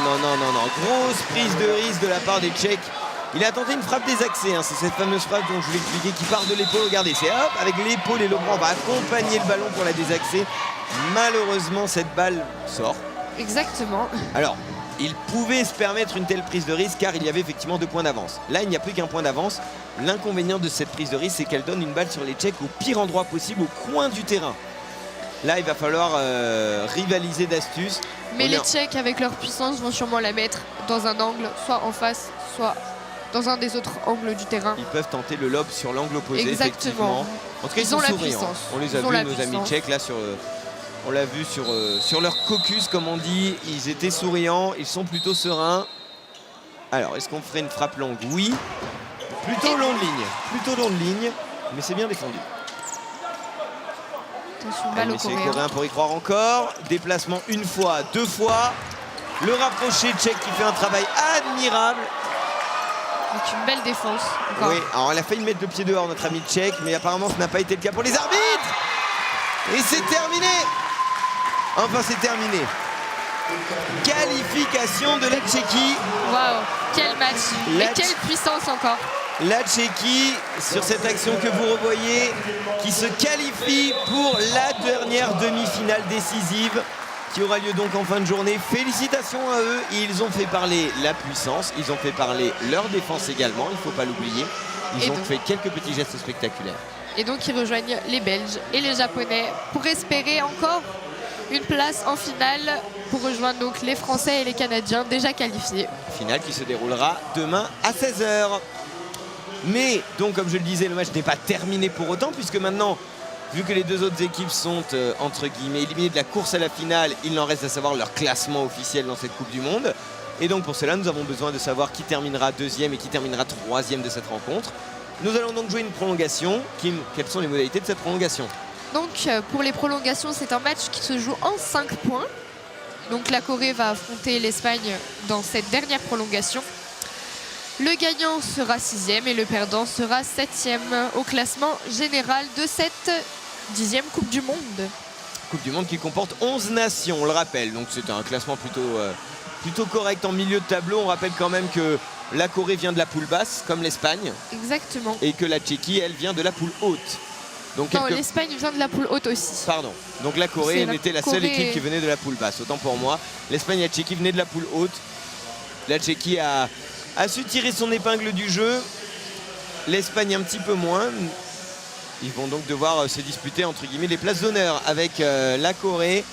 Grosse prise de risque de la part des Tchèques. Il a tenté une frappe désaxée, hein. C'est cette fameuse frappe dont je vous l'ai expliqué qui part de l'épaule. Regardez, c'est hop, avec l'épaule et le bras, on va accompagner le ballon pour la désaxer. Malheureusement, cette balle sort. Exactement. Alors, il pouvait se permettre une telle prise de risque car il y avait effectivement 2 points d'avance. Là, il n'y a plus qu'un point d'avance. L'inconvénient de cette prise de risque, c'est qu'elle donne une balle sur les Tchèques au pire endroit possible, au coin du terrain. Là, il va falloir rivaliser d'astuces. Mais les Tchèques, avec leur puissance, vont sûrement la mettre dans un angle, soit en face, soit dans un des autres angles du terrain. Ils peuvent tenter le lob sur l'angle opposé. Exactement. En tout cas, ils sont souriants. On les a vus, nos amis tchèques, là, on l'a vu sur leur caucus, comme on dit. Ils étaient souriants, ils sont plutôt sereins. Alors, est-ce qu'on ferait une frappe longue? Oui. Plutôt longue ligne. Mais c'est bien défendu. Attention, balle aux Les Coréens pour y croire encore. Déplacement une fois, 2 fois. Le rapproché tchèque qui fait un travail admirable. Avec une belle défense. Encore. Oui, alors elle a failli mettre le pied dehors, notre ami tchèque, mais apparemment ce n'a pas été le cas pour les arbitres. Et c'est terminé. Enfin, c'est terminé. Qualification de la Tchéquie. Waouh, quel match. Et quelle puissance encore. La Tchéquie, sur cette action que vous revoyez, qui se qualifie pour la dernière demi-finale décisive qui aura lieu donc en fin de journée. Félicitations à eux. Ils ont fait parler la puissance, ils ont fait parler leur défense également, il ne faut pas l'oublier. Ils ont fait quelques petits gestes spectaculaires. Et donc ils rejoignent les Belges et les Japonais pour espérer encore une place en finale pour rejoindre donc les Français et les Canadiens déjà qualifiés. Finale qui se déroulera demain à 16 h. Mais donc comme je le disais, le match n'est pas terminé pour autant, puisque maintenant, vu que les 2 autres équipes sont entre guillemets éliminées de la course à la finale, il n'en reste à savoir leur classement officiel dans cette Coupe du Monde. Et donc pour cela, nous avons besoin de savoir qui terminera 2e et qui terminera 3e de cette rencontre. Nous allons donc jouer une prolongation. Kim, quelles sont les modalités de cette prolongation? Donc pour les prolongations, c'est un match qui se joue en 5 points. Donc la Corée va affronter l'Espagne dans cette dernière prolongation. Le gagnant sera 6e et le perdant sera 7e au classement général de cette 10e Coupe du Monde. Coupe du Monde qui comporte 11 nations, on le rappelle. Donc c'est un classement plutôt correct en milieu de tableau. On rappelle quand même que la Corée vient de la poule basse, comme l'Espagne. Exactement. Et que la Tchéquie, elle, vient de la poule haute. Donc non, l'Espagne vient de la poule haute aussi. Pardon. Donc la Corée était la seule équipe qui venait de la poule basse. Autant pour moi. L'Espagne et la Tchéquie venaient de la poule haute. La Tchéquie a su tirer son épingle du jeu. L'Espagne un petit peu moins. Ils vont donc devoir se disputer entre guillemets les places d'honneur avec la Corée.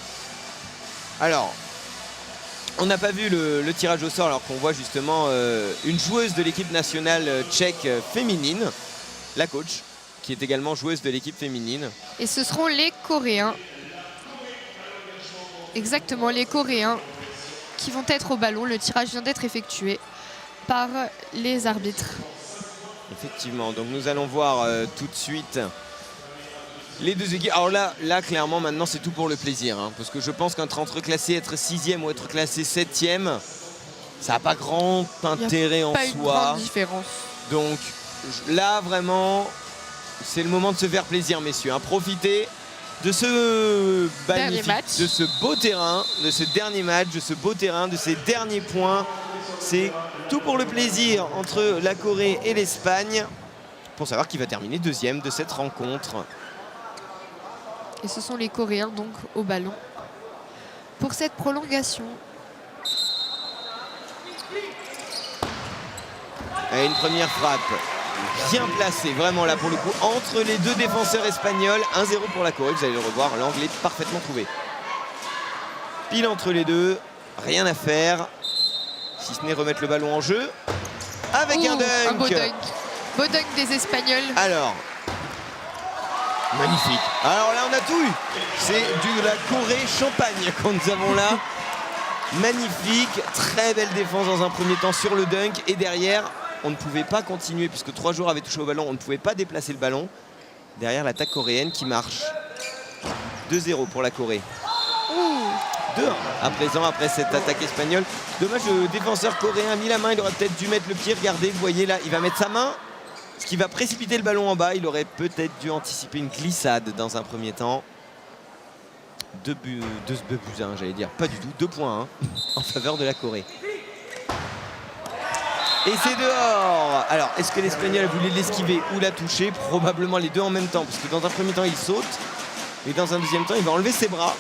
Alors, on n'a pas vu le tirage au sort alors qu'on voit justement une joueuse de l'équipe nationale tchèque féminine, la coach, qui est également joueuse de l'équipe féminine. Et ce seront les Coréens. Exactement, les Coréens qui vont être au ballon. Le tirage vient d'être effectué par les arbitres. Effectivement, donc nous allons voir tout de suite les 2 équipes. Alors là clairement maintenant c'est tout pour le plaisir, hein, parce que je pense qu'entre classé, être 6e ou être classé 7e, ça n'a pas grand intérêt en soi. Pas une grande différence. Donc là vraiment c'est le moment de se faire plaisir, messieurs, hein. Profitez de ce magnifique, de ce beau terrain, de ce dernier match, de ce beau terrain, de ces derniers points. C'est tout pour le plaisir entre la Corée et l'Espagne pour savoir qui va terminer 2e de cette rencontre. Et ce sont les Coréens donc au ballon pour cette prolongation. Et une première frappe bien placée, vraiment là pour le coup, entre les 2 défenseurs espagnols. 1-0 pour la Corée, vous allez le revoir, l'angle est parfaitement trouvé. Pile entre les 2, rien à faire, si ce n'est remettre le ballon en jeu avec un dunk. Un beau dunk. Beau dunk des Espagnols. Alors, Magnifique. Alors là, on a tout eu. C'est de la Corée champagne que nous avons là. Magnifique. Très belle défense dans un premier temps sur le dunk. Et derrière, on ne pouvait pas continuer puisque 3 joueurs avaient touché au ballon. On ne pouvait pas déplacer le ballon. Derrière, l'attaque coréenne qui marche. 2-0 pour la Corée. 2-1 à présent après cette attaque espagnole. Dommage, le défenseur coréen a mis la main. Il aurait peut-être dû mettre le pied. Regardez, vous voyez là, il va mettre sa main. Ce qui va précipiter le ballon en bas. Il aurait peut-être dû anticiper une glissade dans un premier temps. 2 buts, j'allais dire. Pas du tout. 2 points en faveur de la Corée. Et c'est dehors. Alors, est-ce que l'Espagnol a voulu l'esquiver ou la toucher? Probablement les deux en même temps. Parce que dans un premier temps, il saute. Et dans un deuxième temps, il va enlever ses bras.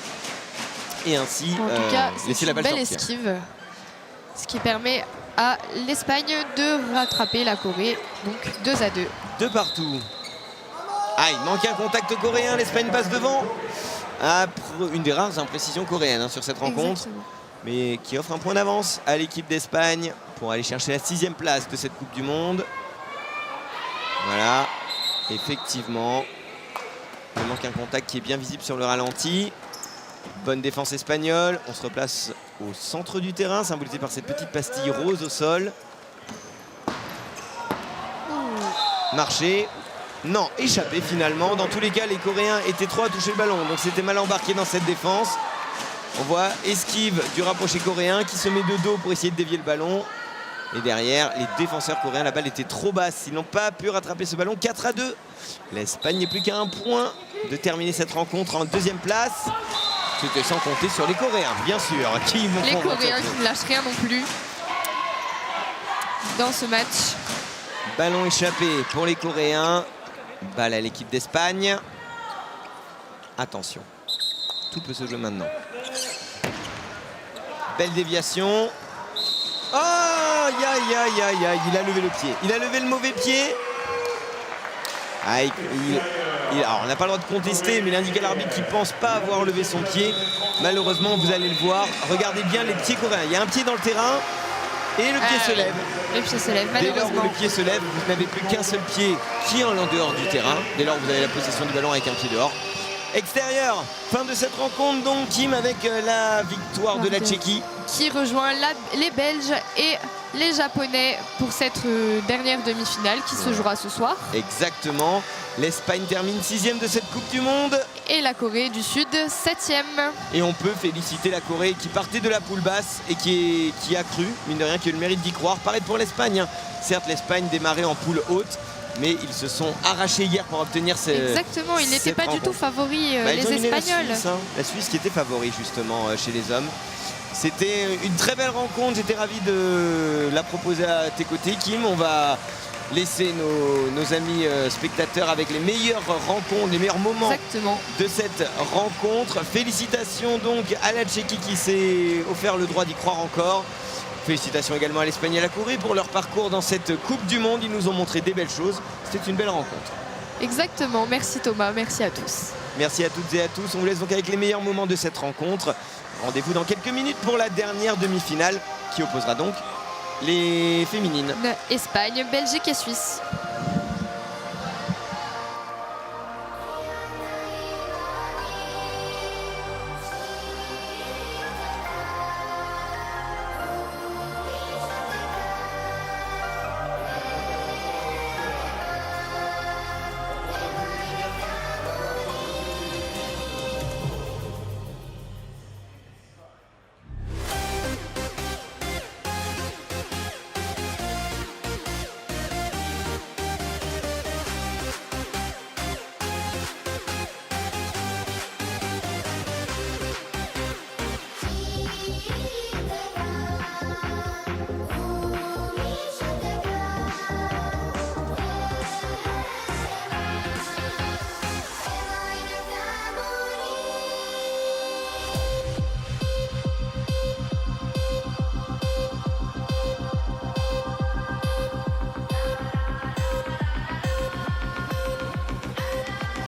Et ainsi, En tout cas, laisser c'est la une balle belle sortir. esquive. Ce qui permet à l'Espagne de rattraper la Corée. Donc 2-2. 2 partout. Ah, il manque un contact coréen. L'Espagne passe devant. Une des rares imprécisions coréennes sur cette rencontre. Exactement. Mais qui offre un point d'avance à l'équipe d'Espagne pour aller chercher la 6e place de cette Coupe du Monde. Voilà. Effectivement. Il manque un contact qui est bien visible sur le ralenti. Bonne défense espagnole. On se replace au centre du terrain, symbolisé par cette petite pastille rose au sol. Marché. Non, échappé finalement. Dans tous les cas, les Coréens étaient 3 à toucher le ballon. Donc c'était mal embarqué dans cette défense. On voit esquive du rapproché coréen qui se met de dos pour essayer de dévier le ballon. Et derrière, les défenseurs coréens, la balle était trop basse. Ils n'ont pas pu rattraper ce ballon. 4-2. L'Espagne n'est plus qu'à un point de terminer cette rencontre en 2e place. C'était sans compter sur les Coréens, bien sûr. Les Coréens qui ne lâchent rien non plus dans ce match. Ballon échappé pour les Coréens. Balle à l'équipe d'Espagne. Attention. Tout peut se jouer maintenant. Belle déviation. Oh, aïe, aïe, aïe, aïe. Il a levé le pied. Il a levé le mauvais pied. Ah, alors, on n'a pas le droit de contester, mais il indique à l'arbitre qu'il ne pense pas avoir levé son pied. Malheureusement, vous allez le voir. Regardez bien les pieds coréens. Il y a un pied dans le terrain et le pied se lève. Le pied se lève, Dès lors où malheureusement. le pied se lève, vous n'avez plus qu'un seul pied qui est en dehors du terrain. Dès lors, vous avez la possession du ballon avec un pied dehors. Extérieur, fin de cette rencontre donc, Kim, avec la victoire de la Tchéquie. Qui rejoint les Belges et les Japonais pour cette dernière demi-finale qui se jouera ce soir. Exactement. L'Espagne termine 6e de cette Coupe du Monde. Et la Corée du Sud 7e. Et on peut féliciter la Corée qui partait de la poule basse et qui a cru, mine de rien, qui a eu le mérite d'y croire. Pareil pour l'Espagne. Certes, l'Espagne démarrait en poule haute, mais ils se sont arrachés hier pour obtenir Exactement, ils n'étaient pas du tout favoris, les ils ont mené Espagnols. la Suisse qui était favori justement chez les hommes. C'était une très belle rencontre, j'étais ravi de la proposer à tes côtés, Kim. On va laisser nos amis spectateurs avec les meilleures rencontres, les meilleurs moments Exactement. de cette rencontre. Félicitations donc à la Tchéquie qui s'est offert le droit d'y croire encore. Félicitations également à l'Espagne et à la Corée pour leur parcours dans cette Coupe du Monde. Ils nous ont montré des belles choses. C'était une belle rencontre. Exactement, merci Thomas, merci à tous. Merci à toutes et à tous. On vous laisse donc avec les meilleurs moments de cette rencontre. Rendez-vous dans quelques minutes pour la dernière demi-finale qui opposera donc les féminines. Espagne, Belgique et Suisse.